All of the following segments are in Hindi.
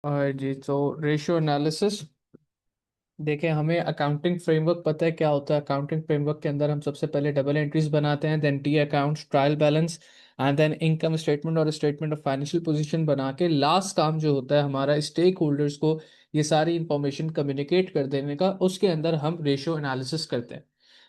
और जी, तो रेशियो एनालिसिस। देखें, हमें अकाउंटिंग फ्रेमवर्क पता है क्या होता है। अकाउंटिंग फ्रेमवर्क के अंदर हम सबसे पहले डबल एंट्रीज बनाते हैं, then T accounts, trial balance, and then income statement और स्टेटमेंट ऑफ फाइनेंशियल पोजीशन बना के लास्ट काम जो होता है हमारा स्टेक होल्डर्स को ये सारी इंफॉर्मेशन कम्युनिकेट कर देने का, उसके अंदर हम रेशियो एनालिसिस करते हैं।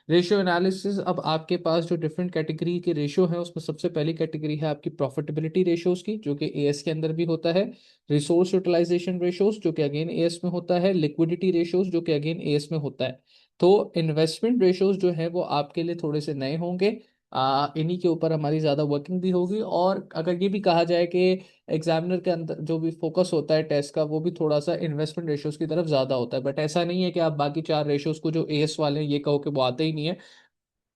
रेशियो एनालिसिस, अब आपके पास जो डिफरेंट कैटेगरी के रेशियो है उसमें सबसे पहली कैटेगरी है आपकी प्रॉफिटेबिलिटी रेशियोज की, जो कि एएस के अंदर भी होता है। रिसोर्स यूटिलाइजेशन रेशियोज, जो कि अगेन एएस में होता है। लिक्विडिटी रेशियोज, जो कि अगेन एएस में होता है। तो इन्वेस्टमेंट रेशियोज जो है वो आपके लिए थोड़े से नए होंगे। इन्हीं के ऊपर हमारी ज़्यादा वर्किंग भी होगी। और अगर ये भी कहा जाए कि एग्जामिनर के अंदर जो भी फोकस होता है टेस्ट का, वो भी थोड़ा सा इन्वेस्टमेंट रेशियोज की तरफ ज़्यादा होता है। बट ऐसा नहीं है कि आप बाकी चार रेशियोज को जो एएस वाले हैं ये कहो कि वो आते ही नहीं है।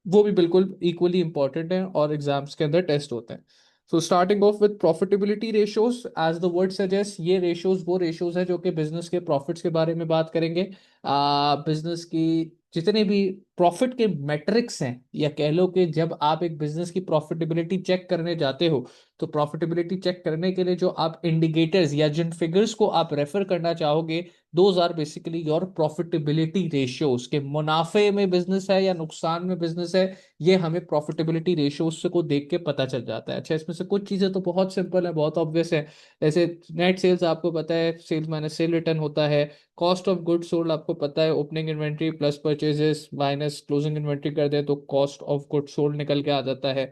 वो भी बिल्कुल इक्वली इंपॉर्टेंट है और एग्जाम्स के अंदर टेस्ट होते हैं। So starting of with profitability ratios, as the word suggest, ये रेशियोज वो रेशियोज है जो कि बिजनेस के प्रॉफिट्स के बारे में बात करेंगे। बिजनेस की जितने भी प्रॉफिट के मैट्रिक्स हैं, या कह लो कि जब आप एक बिजनेस की प्रॉफिटेबिलिटी चेक करने जाते हो, तो प्रॉफिटेबिलिटी चेक करने के लिए जो आप इंडिकेटर्स या जिन फिगर्स को आप रेफर करना चाहोगे, those are basically your profitability ratios. के मुनाफे में बिजनेस है या नुकसान में बिजनेस है, ये हमें प्रॉफिटेबिलिटी रेशियोज से को देख के पता चल जाता है। अच्छा, इसमें से कुछ चीजें तो बहुत सिंपल है, बहुत ऑब्वियस है। जैसे नेट सेल्स आपको पता है, सेल्स माइनस सेल रिटर्न होता है। कॉस्ट ऑफ गुड सोल्ड आपको पता है, opening inventory plus purchases minus closing inventory कर दे तो कॉस्ट ऑफ गुड सोल्ड निकल के आ जाता है।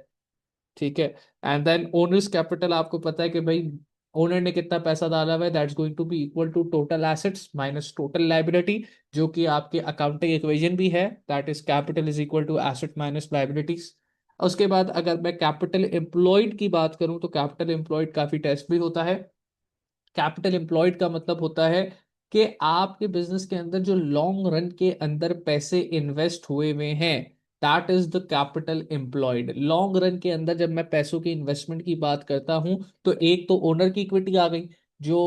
ठीक है। एंड देन ओनर्स कैपिटल आपको पता है कि भाई ओनर ने कितना पैसा डाला हुआ है, that's going to be equal to total assets minus total liability, जो कि आपके अकाउंटिंग इक्वेशन भी है, that is capital is equal to asset minus liabilities. उसके बाद अगर मैं कैपिटल एम्प्लॉयड की बात करूं, तो कैपिटल एम्प्लॉयड काफी टेस्ट भी होता है। कैपिटल एम्प्लॉयड का मतलब होता है कि आपके बिजनेस के अंदर जो लॉन्ग रन के अंदर पैसे इन्वेस्ट हुए हुए हैं, that is the capital employed. Long run के अंदर जब मैं पैसों की इन्वेस्टमेंट की बात करता हूं, तो एक तो ओनर की इक्विटी आ गई। जो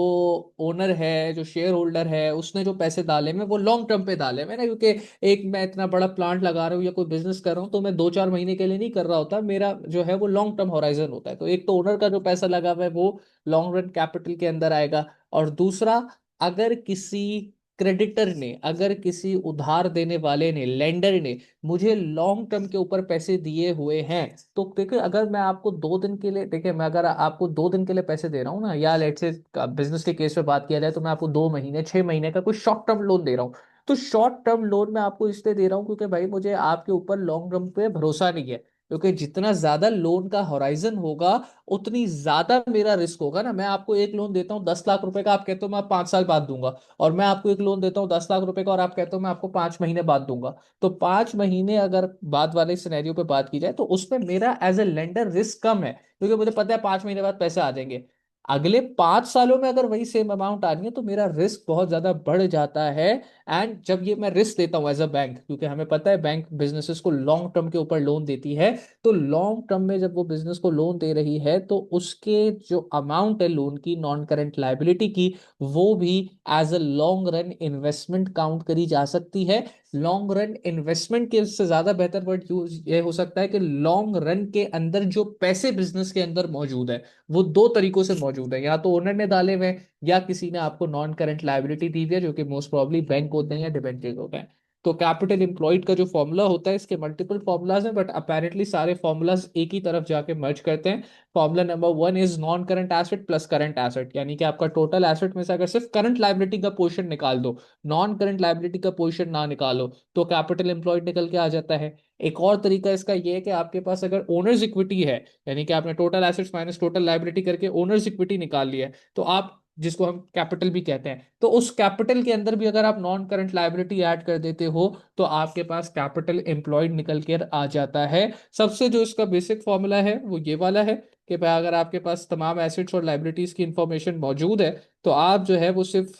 ओनर है, जो शेयर होल्डर है, उसने जो पैसे डाले में वो लॉन्ग टर्म पे डाले में ना, क्योंकि एक मैं इतना बड़ा प्लांट लगा रहा हूँ या कोई बिजनेस कर रहा हूँ तो मैं 2-4 महीने के लिए नहीं कर रहा होता, मेरा जो है वो लॉन्ग टर्म होराइजन होता है। तो एक तो ओनर का जो पैसा लगा हुआ है वो लॉन्ग रन कैपिटल के अंदर आएगा। और दूसरा, अगर किसी क्रेडिटर ने, अगर किसी उधार देने वाले ने, लेंडर ने मुझे लॉन्ग टर्म के ऊपर पैसे दिए हुए हैं, तो देखिए अगर मैं आपको 2 दिन के लिए, देखिए मैं अगर आपको 2 दिन के लिए पैसे दे रहा हूँ ना, या लेट से बिजनेस के केस में बात किया जाए तो मैं आपको 2 महीने 6 महीने का कोई शॉर्ट टर्म लोन दे रहा हूँ। तो शॉर्ट टर्म लोन मैं आपको इसलिए दे रहा हूँ क्योंकि भाई मुझे आपके ऊपर लॉन्ग टर्म पे भरोसा नहीं है। क्योंकि जितना ज्यादा लोन का होराइजन होगा, उतनी ज्यादा मेरा रिस्क होगा ना। मैं आपको एक लोन देता हूँ 10 लाख रुपए का, आप कहते हो मैं 5 साल बाद दूंगा। और मैं आपको एक लोन देता हूँ 10 लाख रुपए का और आप कहते हो मैं आपको 5 महीने बाद दूंगा। तो 5 महीने अगर बाद वाले सिनेरियो पे बात की जाए तो उसमें मेरा एज ए लेंडर रिस्क कम है, क्योंकि मुझे पता है 5 महीने बाद पैसे आ जाएंगे। अगले 5 सालों में अगर वही सेम अमाउंट आ रही है तो मेरा रिस्क बहुत ज्यादा बढ़ जाता है। एंड जब ये मैं रिस्क लेता हूँ एज अ बैंक, क्योंकि हमें पता है बैंक बिजनेसेस को लॉन्ग टर्म के ऊपर लोन देती है, तो लॉन्ग टर्म में जब वो बिजनेस को लोन दे रही है तो उसके जो अमाउंट है लोन की, नॉन करेंट लाइबिलिटी की, वो भी as a long run investment count करी जा सकती है। लॉन्ग रन इन्वेस्टमेंट के से ज्यादा बेहतर वर्ड यूज ये हो सकता है कि लॉन्ग रन के अंदर जो पैसे बिजनेस के अंदर मौजूद है, वो दो तरीकों से मौजूद है। या तो ओनर ने डाले हुए हैं, या किसी ने आपको नॉन करंट लायबिलिटी दी हुई है, जो कि मोस्ट प्रॉब्ली बैंक होते हैं या डिबेंचर होते हैं। तो कैपिटल एम्प्लॉयड का जो फॉर्मूला होता है, इसके मल्टीपल फॉर्मूलाज हैं, बट अपेरेंटली सारे फॉर्मूलाज एक ही तरफ जाके मर्ज करते हैं। Formula number 1 is non current asset plus current asset, यानी कि आपका टोटल एसेट में से अगर सिर्फ करंट लाइबिलिटी का पोर्शन निकाल दो, नॉन करंट लाइबिलिटी का पोर्शन ना निकालो, तो कैपिटल एम्प्लॉयड निकल के आ जाता है। एक और तरीका इसका यह है कि आपके पास अगर ओनर्स इक्विटी है, यानी कि आपने total assets minus total liability करके ओनर्स इक्विटी निकाल लिया है, तो आप जिसको हम कैपिटल भी कहते हैं, तो उस कैपिटल के अंदर भी अगर आप नॉन करंट लायबिलिटी ऐड कर देते हो, तो आपके पास कैपिटल एम्प्लॉयड निकल कर आ जाता है। सबसे जो इसका बेसिक फॉर्मूला है वो ये वाला है कि भाई अगर आपके पास तमाम एसेट्स और लाइबिलिटीज की इंफॉर्मेशन मौजूद है, तो आप जो है वो सिर्फ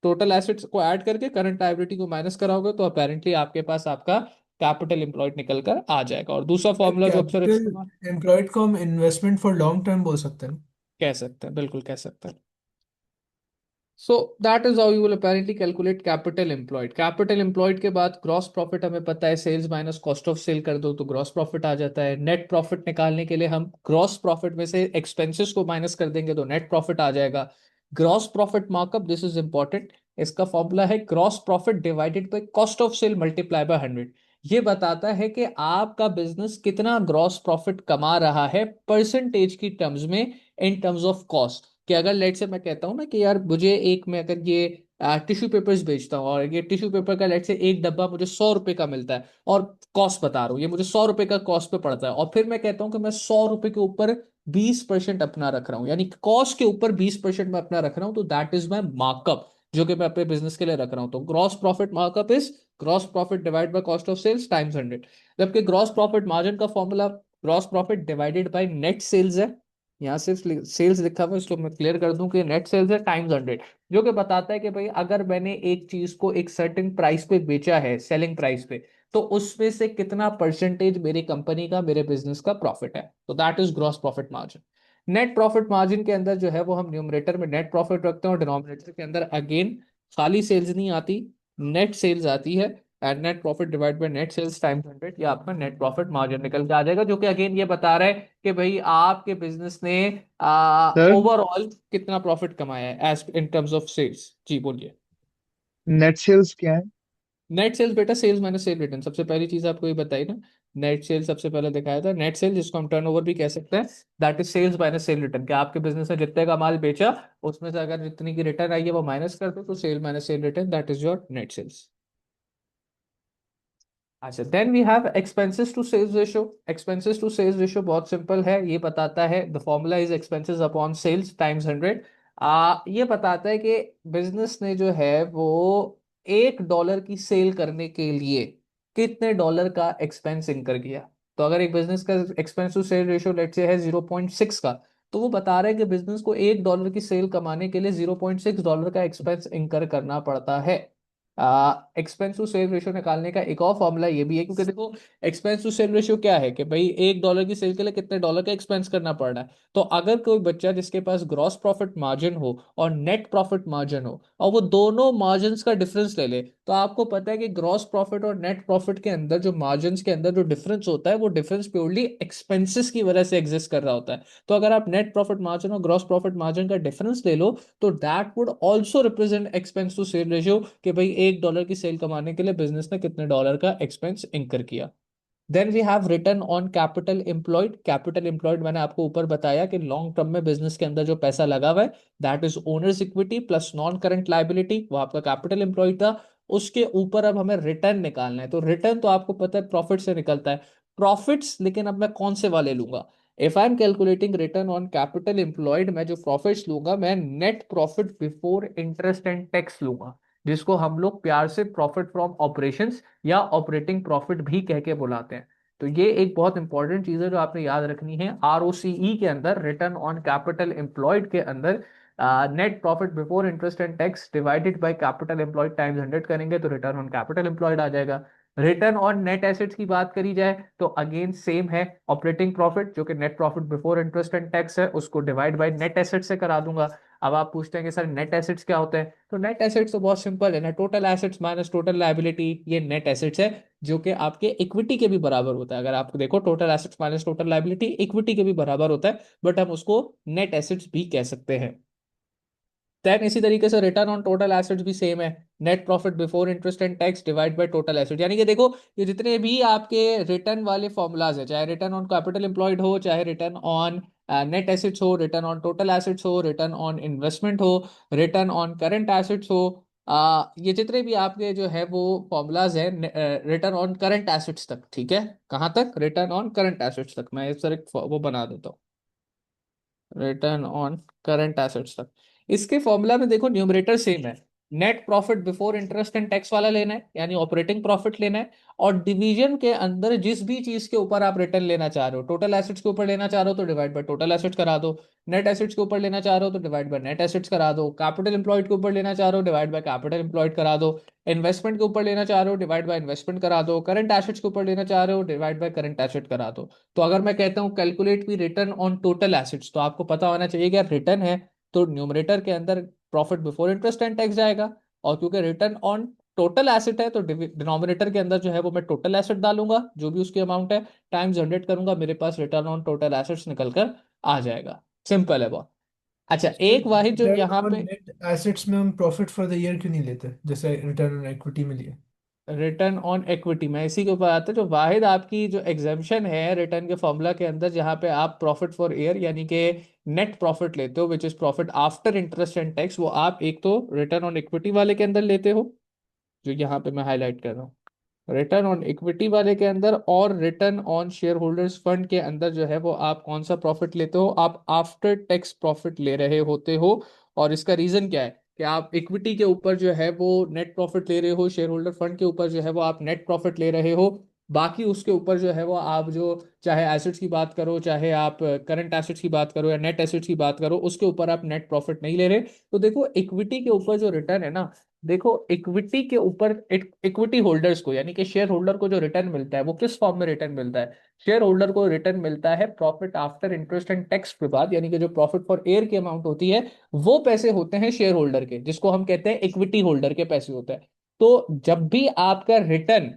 टोटल एसेट्स को ऐड करके करंट लायबिलिटी को माइनस कराओगे, तो अपेरेंटली आपके पास आपका कैपिटल एम्प्लॉयड निकल कर आ जाएगा। और दूसरा फॉर्मूला जो अक्सर इस्तेमाल कैपिटल एम्प्लॉयड को हम इन्वेस्टमेंट फॉर लॉन्ग टर्म बोल सकते हैं ना? कह सकते हैं, बिल्कुल कह सकते हैं। So that is how you will apparently calculate capital employed. Capital employed के बाद ग्रॉस प्रॉफिट हमें पता है, sales minus cost of sale कर दो तो ग्रॉस प्रॉफिट आ जाता है। नेट प्रॉफिट निकालने के लिए हम ग्रॉस प्रॉफिट में से एक्सपेंसेस को माइनस कर देंगे तो नेट प्रॉफिट आ जाएगा। Gross profit markup, this is important. इसका फॉर्मूला है gross profit divided by cost of sale multiply by 100। ये बताता है कि आपका बिजनेस कितना ग्रॉस प्रॉफिट कमा रहा है परसेंटेज की टर्म्स में, इन टर्म्स ऑफ कॉस्ट। कि अगर लेट से मैं कहता हूं ना कि यार मुझे एक, मैं अगर ये टिश्यू पेपर्स बेचता हूँ और ये टिश्यू पेपर का लेट से एक डब्बा मुझे 100 रुपए का मिलता है, और कॉस्ट बता रहा हूँ ये मुझे 100 रुपए का कॉस्ट पे पड़ता है, और फिर मैं कहता हूँ कि मैं 100 रुपए के ऊपर 20% अपना रख रहा हूँ, यानी कॉस्ट के ऊपर 20% मैं अपना रख रहा हूँ, तो दैट इज माई मार्कअप जो कि मैं अपने बिजनेस के लिए रख रहा हूँ। तो gross profit markup is gross profit divide by cost of sales times 100। जबकि ग्रॉस प्रॉफिट मार्जिन का formula gross profit divided by net sales है। यहाँ सिर्फ सेल्स लिखा हुआ है, इसको मैं क्लियर कर दूं कि नेट सेल्स है टाइम्स 100, जो कि बताता है कि भाई अगर मैंने एक चीज को एक सर्टेन प्राइस पे बेचा है, सेलिंग प्राइस पे, तो उसमें से कितना परसेंटेज मेरी कंपनी का, मेरे बिजनेस का प्रॉफिट है। तो that is gross profit margin. Net profit margin के अंदर जो है वो हम न्यूमरेटर में नेट प्रॉफिट रखते हैं, और डिनोमिनेटर के अंदर अगेन खाली सेल्स नहीं आती, नेट सेल्स आती है। And net profit divide by net sales times 100, ये आपका नेट प्रॉफिट मार्जिन निकल के आ जाएगा, जो कि अगेन ये बता रहा है कि भाई आपके बिजनेस ने सर, ओवरऑल कितना प्रॉफिट कमाया है as in terms of sales. जी बोलिए। नेट सेल्स क्या है? नेट सेल्स बेटा, सेल्स माइनस सेल रिटर्न, सबसे पहली चीज आपको ये बताई ना। नेट सेल सबसे पहले दिखाया था, नेट सेल जिसको हम टर्नओवर भी कह सकते हैं, that is sales minus sale return. क्या आपके बिजनेस ने जितने का माल बेचा, उसमें से अगर जितनी की रिटर्न आई है वो माइनस कर दो, तो sale minus sale return, that is your net sales. अच्छा, then we have expenses to sales ratio. Expenses to sales ratio बहुत सिंपल है, ये बताता है the formula is expenses upon sales times 100। ये बताता है कि बिजनेस ने जो है वो $1 की सेल करने के लिए कितने डॉलर का एक्सपेंस इनकर किया। तो अगर एक बिजनेस का expense to sale ratio let's say है 0.6 का, तो वो बता रहा है कि बिजनेस को $1 की सेल कमाने के लिए $0.6 का एक्सपेंस इनकर करना पड़ता है। एक्सपेंस टू सेल रेशियो निकालने का एक और फॉर्मूला ये भी है, क्योंकि देखो एक्सपेंस टू सेल रेशियो क्या है कि भाई $1 की सेल के लिए कितने डॉलर का एक्सपेंस करना पड़ रहा है। तो अगर कोई बच्चा जिसके पास ग्रॉस प्रॉफिट मार्जिन हो और नेट प्रॉफिट मार्जिन हो, और वो दोनों मार्जिन का डिफरेंस ले ले, तो आपको पता है कि ग्रॉस प्रॉफिट और नेट प्रॉफिट के अंदर जो मार्जिन के अंदर जो डिफरेंस होता है, वो डिफरेंस प्योरली एक्सपेंसेस की वजह से एग्जिस्ट कर रहा होता है। तो अगर आप नेट प्रॉफिट मार्जिन और ग्रॉस प्रॉफिट मार्जिन का डिफरेंस ले लो, तो that would also represent expense to sale ratio, कि भाई $1 की सेल कमाने के लिए बिजनेस ने कितने डॉलर का एक्सपेंस इंकर किया। Then we have return on capital employed. Capital employed मैंने आपको ऊपर बताया कि लॉन्ग टर्म में बिजनेस के अंदर जो पैसा लगा हुआ है, that is owners equity plus non current liability, वो आपका कैपिटल एम्प्लॉयड था। उसके ऊपर अब हमें रिटर्न निकालना है, तो रिटर्न तो आपको पता है प्रॉफिट से निकलता है, प्रॉफिट्स लेकिन अब मैं कौन से वाले लूंगा। If I am calculating return on capital employed, मैं जो प्रॉफिट्स लूंगा मैं net profit before interest and tax लूंगा, जिसको हम लोग प्यार से प्रॉफिट फ्रॉम ऑपरेशंस या ऑपरेटिंग प्रॉफिट भी कह के बुलाते हैं। तो ये एक बहुत इंपॉर्टेंट चीज है जो आपने याद रखनी है। आरओसीई के अंदर, रिटर्न ऑन कैपिटल एम्प्लॉयड के अंदर, net profit before interest and tax divided by capital employed times 100 करेंगे तो रिटर्न ऑन कैपिटल एम्प्लॉयड आ जाएगा। रिटर्न ऑन नेट एसेट्स की बात करी जाए तो अगेन सेम है, ऑपरेटिंग प्रॉफिट जो कि net profit before interest and tax है, उसको डिवाइड बाय नेट एसेट से करा दूंगा। अब आप पूछते हैं कि सर नेट एसेट्स क्या होते हैं, तो नेट एसेट्स तो बहुत सिंपल है ना, total assets minus total liability, ये नेट एसेट्स है, जो कि आपके इक्विटी के भी बराबर होता है। अगर आप देखो total assets minus total liability equity के भी बराबर होता है, बट हम उसको नेट एसेट्स भी कह सकते हैं। देन इसी तरीके से रिटर्न ऑन टोटल एसेट्स भी सेम है, net profit before interest and tax divide by total asset. यानी कि देखो ये जितने भी आपके रिटर्न वाले फॉर्मूलाज है, चाहे रिटर्न ऑन कैपिटल एम्प्लॉयड हो, चाहे रिटर्न ऑन नेट एसेट्स हो, रिटर्न ऑन टोटल एसेट्स हो, रिटर्न ऑन इन्वेस्टमेंट हो, रिटर्न ऑन करंट एसेट्स हो, ये जितने भी आपके जो है वो फॉर्मूलाज है रिटर्न ऑन करंट एसेट्स तक, ठीक है। कहाँ तक? रिटर्न ऑन करंट एसेट्स तक। मैं इस तरह वो बना देता हूँ, रिटर्न ऑन करंट एसेट्स तक। इसके फॉर्मूला में देखो न्यूमरेटर सेम है, net profit before interest and tax वाला लेना है, यानी ऑपरेटिंग प्रॉफिट लेना है, और डिवीजन के अंदर जिस भी चीज के ऊपर आप रिटर्न लेना चाह रहे हो, टोटल एसेट्स के ऊपर लेना चाह रहे हो तो डिवाइड बाय टोटल एसेट्स करा दो, नेट एसेट्स के ऊपर लेना चाह रहे हो तो डिवाइड बाय नेट एसेट्स करा दो, कैपिटल एम्प्लॉयड के ऊपर लेना चाह रहे हो डिवाइड बाय कैपिटल एम्प्लॉयड करा दो, इन्वेस्टमेंट के ऊपर लेना चाह रहे हो डिवाइड बाय इन्वेस्टमेंट करा दो, करंट एसेट्स के ऊपर लेना चाह रहे हो डिवाइड बाय करंट एसेट करा दो। तो अगर मैं कहता हूँ कैलकुलेट भी रिटर्न ऑन टोटल एसेट्स, तो आपको पता होना चाहिए कि रिटर्न है तो न्यूमरेटर के अंदर profit before interest and tax जाएगा, और क्योंकि रिटर्न ऑन टोटल एसेट है तो डिनोमिनेटर के अंदर जो है वो मैं टोटल एसेट डालूंगा जो भी उसकी अमाउंट है, टाइम्स 100 करूंगा, मेरे पास रिटर्न ऑन टोटल एसेट्स निकल कर आ जाएगा। सिंपल है बहुत। अच्छा, सर एक वाहिद जो रिटर्न यहाँ ऑन पे नेट एसेट्स में हम प्रॉफिट फॉर द ईयर क्यों नहीं लेते जैसे रिटर्न ऑन इक्विटी में लिए? रिटर्न ऑन इक्विटी में इसी के ऊपर आता है, जो वाहिद आपकी जो एग्जाम्पशन है रिटर्न के फॉर्मूला के अंदर, जहाँ पे आप प्रॉफिट फॉर ईयर यानी कि नेट प्रॉफिट लेते हो, which is profit after interest and tax, वो आप एक तो रिटर्न ऑन इक्विटी वाले के अंदर लेते हो, जो यहाँ पे मैं हाईलाइट कर रहा हूँ रिटर्न ऑन इक्विटी वाले के अंदर, और return on shareholders fund के अंदर जो है वो आप कौन सा प्रॉफिट लेते हो, आप आफ्टर टैक्स प्रॉफिट ले रहे होते हो। और इसका रीजन क्या है कि आप इक्विटी के ऊपर जो है वो नेट प्रॉफिट ले रहे हो, शेयर होल्डर फंड के ऊपर जो है वो आप नेट प्रॉफिट ले रहे हो, बाकी उसके ऊपर जो है वो आप जो चाहे एसेट्स की बात करो, चाहे आप करंट एसेट्स की बात करो या नेट एसेट्स की बात करो, उसके ऊपर आप नेट प्रॉफिट नहीं ले रहे। तो देखो इक्विटी के ऊपर जो रिटर्न है ना, देखो इक्विटी के ऊपर इक्विटी होल्डर्स को यानी कि शेयर होल्डर को जो रिटर्न मिलता है वो किस फॉर्म में रिटर्न मिलता है? शेयर होल्डर को रिटर्न मिलता है profit after interest and tax के बाद, यानी कि जो प्रॉफिट फॉर एयर की अमाउंट होती है वो पैसे होते हैं शेयर होल्डर के, जिसको हम कहते हैं इक्विटी होल्डर के पैसे होते हैं। तो जब भी आपका रिटर्न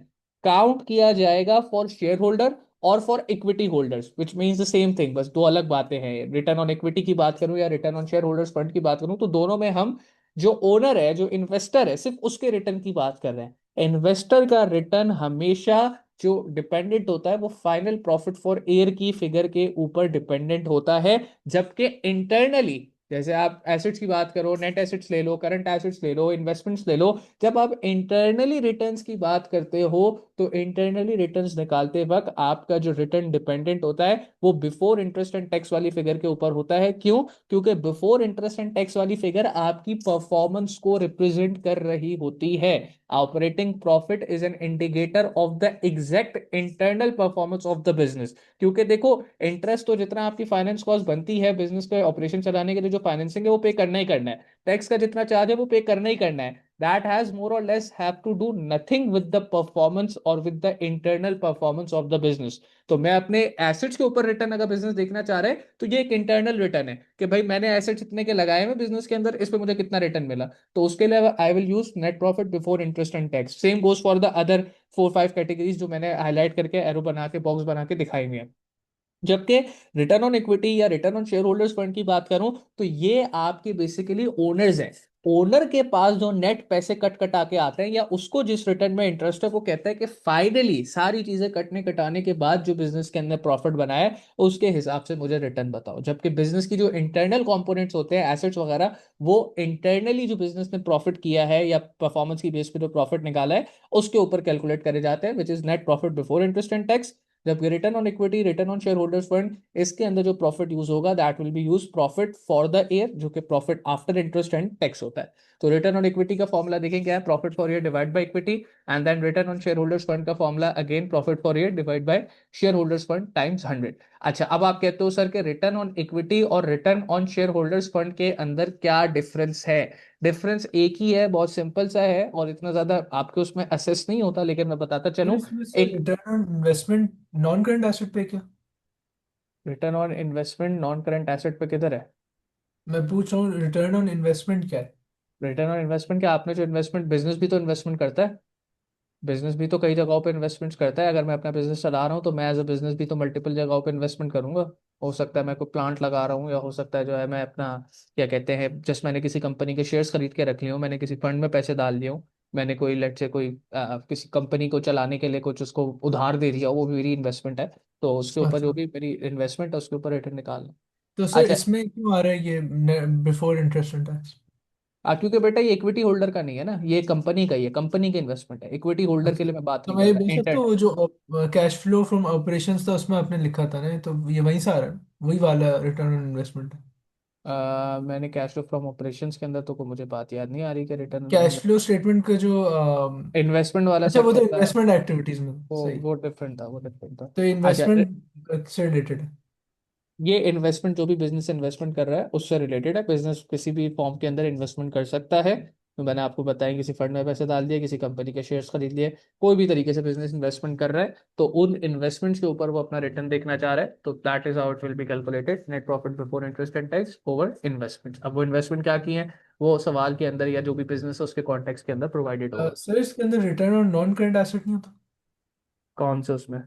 काउंट किया जाएगा फॉर शेयर होल्डर और for equity holders, which means the same thing, बस दो अलग बातें हैं, रिटर्न ऑन इक्विटी की बात करूं या return on shareholders fund की बात करूं, तो दोनों में हम जो ओनर है, जो इन्वेस्टर है, सिर्फ उसके रिटर्न की बात कर रहे हैं। इन्वेस्टर का रिटर्न हमेशा जो डिपेंडेंट होता है वो फाइनल प्रॉफिट फॉर ईयर की फिगर के ऊपर डिपेंडेंट होता है, जबकि इंटरनली जैसे आप एसेट्स की बात करो, नेट एसेट्स ले लो, करंट एसेट्स ले लो, इन्वेस्टमेंट्स ले लो, जब आप इंटरनली रिटर्न्स की बात करते हो तो इंटरनली रिटर्न्स निकालते वक्त आपका जो रिटर्न डिपेंडेंट होता है वो बिफोर इंटरेस्ट एंड टैक्स वाली फिगर के ऊपर होता है। क्यों? क्योंकि बिफोर इंटरेस्ट एंड टैक्स वाली फिगर आपकी परफॉर्मेंस को रिप्रेजेंट कर रही होती है। Operating profit is an indicator of the exact internal performance of the business. क्योंकि देखो इंटरेस्ट तो जितना आपकी फाइनेंस कॉस्ट बनती है बिजनेस के ऑपरेशन चलाने के लिए, जो फाइनेंसिंग है वो पे करना ही करना है, टैक्स का जितना चार्ज है वो पे करना ही करना है, that has more or less have to do nothing with the performance or with the internal performance of the business। तो मैं अपने एसेट्स के ऊपर रिटर्न अगर बिजनेस देखना चाह रहा है तो ये एक इंटरनल रिटर्न है कि भाई मैंने एसेट्स इतने के लगाए हैं बिजनेस के अंदर, इस पे मुझे कितना रिटर्न मिला, तो उसके लिए I will use net profit before interest and tax. Same goes for the other 4-5 categories जो मैंने हाईलाइट करके एरो बना के बॉक्स बना के दिखाई हुई है। जबकि रिटर्न ऑन इक्विटी या return on shareholders fund की बात करूं तो ये आपके बेसिकली ओनर्स हैं। ओनर के पास जो नेट पैसे कट कटा के आते हैं या उसको जिस रिटर्न में इंटरेस्ट है, वो कहता है कि फाइनली सारी चीजें कटने कटाने के बाद जो बिजनेस के अंदर प्रॉफिट बनाया है उसके हिसाब से मुझे रिटर्न बताओ। जबकि बिजनेस की जो इंटरनल कंपोनेंट्स होते हैं, एसेट्स वगैरह, वो इंटरनली जो बिजनेस ने प्रॉफिट किया है या परफॉर्मेंस की बेस पे जो प्रॉफिट निकाला है उसके ऊपर कैलकुलेट करे जाते हैं, which is net profit before interest and tax. जबकि return on equity, return on shareholders fund, इसके अंदर जो प्रॉफिट यूज होगा that will be use profit for the year, जो कि profit after interest and tax होता है। तो रिटर्न ऑन इक्विटी का फॉर्मूला देखें क्या है, profit for year divide by equity, and then return on shareholders fund का formula again profit for year divide bye share holders fund times 100। अच्छा, अब आप कहते हो सर कि रिटर्न ऑन इक्विटी और return on shareholders fund के अंदर क्या डिफरेंस है? डिफरेंस एक ही है, बहुत सिंपल सा है, और इतना ज्यादा आपके उसमें असेस नहीं होता, लेकिन मैं बताता सर चलूं। इसमें से एक return on investment non current asset पे क्या? Return on investment non current asset पे किधर है? मैं पूछ रहा हूँ रिटर्न ऑन इन्वेस्टमेंट क्या है? रिटर्न ऑन इन्वेस्टमेंट क्या, आपने जो इन्वेस्टमेंट, बिजनेस भी तो इन्वेस्टमेंट करता है, बिजनेस भी तो कई जगहों पे इन्वेस्टमेंट्स करता है। अगर मैं अपना बिजनेस चला रहा हूँ तो मैं एज अ बिजनेस भी तो मल्टीपल जगहों पे इन्वेस्टमेंट करूंगा। हो सकता है मैं कोई प्लांट लगा रहा हूँ, या हो सकता है जो है मैं अपना क्या कहते हैं, जस्ट मैंने किसी कंपनी के शेयर्स खरीद के रख लिए हूँ, मैंने किसी फंड में पैसे डाल दिए हूँ, मैंने कोई लेट से कोई किसी कंपनी को चलाने के लिए कुछ उसको उधार दे दिया, वो भी मेरी इन्वेस्टमेंट है। तो उसके ऊपर जो अच्छा, भी मेरी इन्वेस्टमेंट है उसके ऊपर रिटर्न निकालना। तो सर अच्छा, इसमें क्यों आ रहा है ये बिफोर इंटरेस्ट एंड टैक्स? क्योंकि बेटा ये इक्विटी होल्डर का नहीं है ना, ये कंपनी का ही है, कंपनी के इन्वेस्टमेंट है, इक्विटी होल्डर के अच्छा, लिए मैं बात तो नहीं मैं कर ये बोल रहा सकता इंटर। हूँ वो जो कैश फ्लो फ्रॉम ऑपरेशंस था उसमें आपने लिखा था ना, तो ये वहीं से आ रहा है, वही वाला रिटर्न ऑन इन्वेस्टमेंट है। मैंने कैश फ्लो फ्रॉम ऑपरेशंस के अंदर तो को मुझे बात याद नहीं आ रही कि कैश रिटर्न फ्लो स्टेटमेंट का जो इन्वेस्टमेंट वाला अच्छा, वो सेक्शन तो था। इन्वेस्टमेंट एक्टिविटीज में सही। वो डिफरेंट था, वो डिफरेंट था। तो अच्छा, इन्वेस्टमेंट से रिलेटेड है। ये इन्वेस्टमेंट जो भी बिजनेस इन्वेस्टमेंट कर रहा है उससे रिलेटेड है। बिजनेस किसी भी फॉर्म के अंदर इन्वेस्टमेंट कर सकता है, तो मैंने आपको बताया किसी फंड में पैसे डाल दिए, किसी कंपनी के शेयर्स खरीद लिए, कोई भी तरीके से बिजनेस इन्वेस्टमेंट कर रहा है तो उन इन्वेस्टमेंट्स के ऊपर वो अपना रिटर्न देखना चाह रहा है, तो that is how it will be calculated, net profit before interest and tax over investment. अब वो इन्वेस्टमेंट क्या की है वो सवाल के अंदर या जो भी बिजनेस है उसके कॉन्टेक्स्ट के अंदर प्रोवाइडेड होगा। सर इसके अंदर return on non current asset नहीं होता? कौन से उसमें?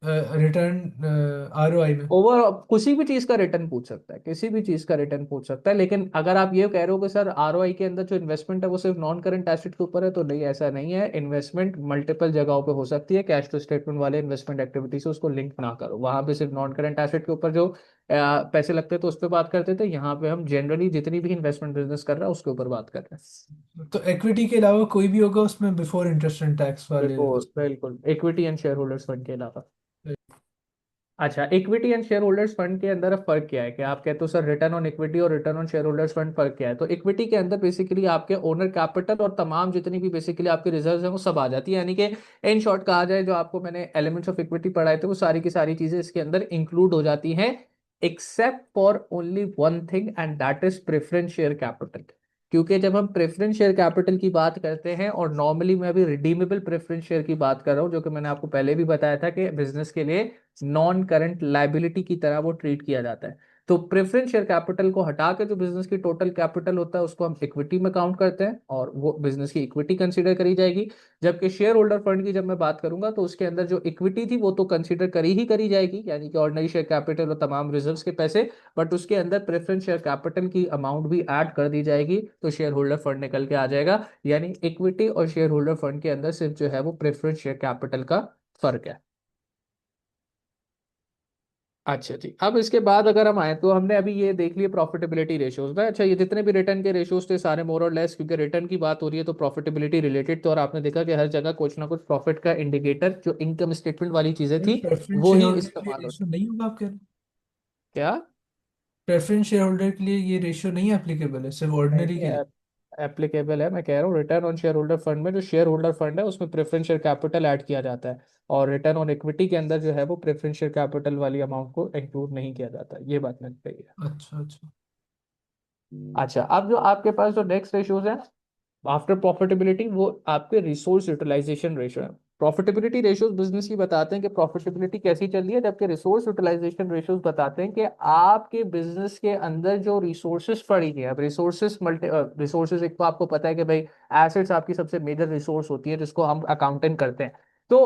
रिटर्न आरओआई में। ओवर किसी भी चीज का रिटर्न पूछ सकता है, किसी भी चीज का रिटर्न पूछ सकता है, लेकिन अगर आप ये कह रहे हो कि सर आरओआई के अंदर जो इन्वेस्टमेंट है वो सिर्फ नॉन करंट एसेट के ऊपर है, तो नहीं, ऐसा नहीं है। इन्वेस्टमेंट मल्टीपल जगहों पे हो सकती है, कैश टू स्टेटमेंट वाले इन्वेस्टमेंट एक्टिविटी से उसको लिंक ना करो। वहां पे सिर्फ नॉन करंट एसेट के ऊपर जो पैसे लगते हैं तो उस पर बात करते थे, यहाँ पे हम जनरली जितनी भी इन्वेस्टमेंट बिजनेस कर रहा है उसके ऊपर बात कर रहे हैं। तो इक्विटी के अलावा कोई भी होगा उसमें बिफोर इंटरेस्ट एंड टैक्स वाले बिल्कुल उसमें? बिल्कुल, equity and share holders fund के अलावा। अच्छा, equity and share holders fund के अंदर अब फर्क क्या है, कि आप कहते हो सर रिटर्न ऑन इक्विटी और return on shareholders fund फर्क क्या है? तो इक्विटी के अंदर बेसिकली आपके ओनर कैपिटल और तमाम जितनी भी बेसिकली आपके रिजर्व्स हैं वो सब आ जाती है, यानी कि इन शॉर्ट कहा जाए, जो आपको मैंने एलिमेंट्स ऑफ इक्विटी पढ़ाए थे वो सारी की सारी चीजें इसके अंदर इंक्लूड हो जाती हैं, except for only one thing and that is preference share capital. क्योंकि जब हम प्रेफरेंस शेयर कैपिटल की बात करते हैं, और नॉर्मली मैं अभी रिडीमेबल प्रेफरेंस शेयर की बात कर रहा हूँ, जो कि मैंने आपको पहले भी बताया था कि बिजनेस के लिए नॉन करंट लाइबिलिटी की तरह वो ट्रीट किया जाता है। तो प्रेफरेंस शेयर कैपिटल को हटा के जो बिजनेस की टोटल कैपिटल होता है उसको हम इक्विटी में काउंट करते हैं, और वो बिजनेस की इक्विटी कंसीडर करी जाएगी। जबकि शेयर होल्डर फंड की जब मैं बात करूंगा तो उसके अंदर जो इक्विटी थी वो तो कंसीडर करी ही करी जाएगी, यानी कि ऑर्डिनरी शेयर कैपिटल और तमाम रिजर्व्स के पैसे, बट उसके अंदर प्रेफरेंस शेयर कैपिटल की अमाउंट भी ऐड कर दी जाएगी, तो शेयर होल्डर फंड निकल के आ जाएगा। यानी इक्विटी और शेयर होल्डर फंड के अंदर सिर्फ जो है वो प्रेफरेंस शेयर कैपिटल का फर्क है। अच्छा जी, अब इसके बाद अगर हम आए तो हमने अभी ये देख लिए प्रॉफिटेबिलिटी रेशियोज में। अच्छा, ये जितने भी रिटर्न के रेशियोज थे सारे मोर और लेस, क्योंकि रिटर्न की बात हो रही है तो प्रॉफिटेबिलिटी रिलेटेड, तो और आपने देखा कि हर जगह कुछ ना कुछ प्रॉफिट का इंडिकेटर जो इनकम स्टेटमेंट वाली चीजें थी प्रेफरेंस वो शेयर ही होल्डर के लिए इस्तेमाल होती। रेशियो नहीं होगा आप कह रहे हैं? क्या? प्रेफरेंस शेयर होल्डर के लिए ये रेशियो नहीं एप्लीकेबल है, सिर्फ ऑर्डिनरी के नहीं, लिए? एप्लीकेबल है। मैं कह रहा हूँ return on share holder fund में जो शेयर होल्डर फंड है उसमें प्रेफरेंस शेयर कैपिटल ऐड किया जाता है, और रिटर्न ऑन इक्विटी के अंदर जो है वो प्रेफरेंस शेयर कैपिटल वाली अमाउंट को इंक्लूड नहीं किया जाता, ये बात मैंने कही है। अच्छा अच्छा। अच्छा, अब जो आपके पास जो नेक्स्ट रेशियोज है आफ्टर प्रॉफिटेबिलिटी, वो आपके रिसोर्स यूटिलाइजेशन रेशियो है। प्रॉफिटेबिलिटी रेशियोज बिजनेस की बताते हैं कि प्रॉफिटेबिलिटी कैसी चल रही है, जबकि रिसोर्स यूटिलाइजेशन रेशियोज बताते हैं कि आपके बिजनेस के अंदर जो रिसोर्सेज पड़ी हैं। अब रिसोर्सेज रिसोर्सेज, एक तो आपको पता है कि भाई एसेट्स आपकी सबसे मेजर रिसोर्स होती है जिसको हम अकाउंटिंग करते हैं। तो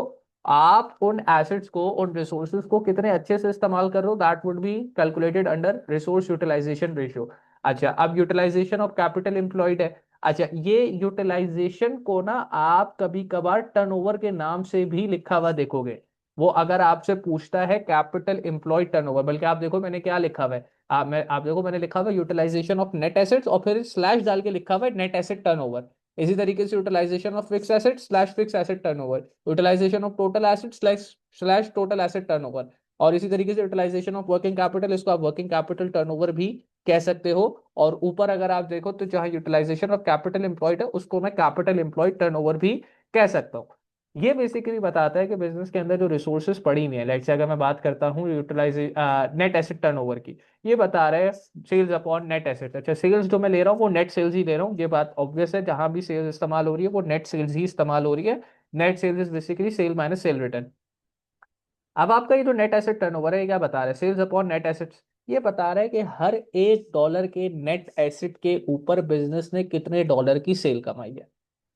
आप उन एसेट्स को, उन रिसोर्सेज को कितने अच्छे से इस्तेमाल कर रहे हो, that would be calculated under resource utilization ratio. अच्छा, अब यूटिलाइजेशन ऑफ कैपिटल एम्प्लॉयड है। अच्छा, ये यूटिलाइजेशन को ना आप कभी कभार टर्नओवर के नाम से भी लिखा हुआ देखोगे। वो अगर आपसे पूछता है कैपिटल एम्प्लॉयड टर्नओवर, बल्कि आप देखो मैंने क्या लिखा हुआ है, आप देखो मैंने लिखा हुआ है यूटिलाइजेशन ऑफ नेट एसेट्स और फिर स्लैश डाल के लिखा हुआ है नेट एसेट टर्नओवर। इसी तरीके से utilization of fix asset slash fix asset turnover, utilization of total asset slash slash total asset turnover, और इसी तरीके से यूटिलाइजेशन ऑफ वर्किंग कैपिटल, इसको आप वर्किंग कैपिटल टर्नओवर भी कह सकते हो। और ऊपर अगर आप देखो तो जहां यूटिलाइजेशन ऑफ कैपिटल एम्प्लॉयड है उसको मैं कैपिटल एम्प्लॉयड टर्नओवर भी कह सकता हूँ। ये बेसिकली बताता है कि बिजनेस के अंदर जो रिसोर्सेज पड़ी हुई है, लेट्स से अगर मैं बात करता हूँ यूटिलाइज नेट एसेट टर्नओवर की, ये बता रहे हैं सेल्स अपॉन नेट एसेट। अच्छा, सेल्स जो मैं ले रहा हूँ वो नेट सेल्स ही ले रहा हूँ, ये बात ऑब्वियस है, जहां भी सेल्स इस्तेमाल हो रही है वो नेट सेल्स ही इस्तेमाल हो रही है। Net sales is basically sale minus sale return. अब आपका ये जो नेट एसेट टर्नओवर है ये क्या बता रहा है, सेल्स अपॉन नेट एसेट्स। ये बता रहा है कि हर $1 के नेट एसेट के ऊपर बिजनेस ने कितने डॉलर की सेल कमाई है।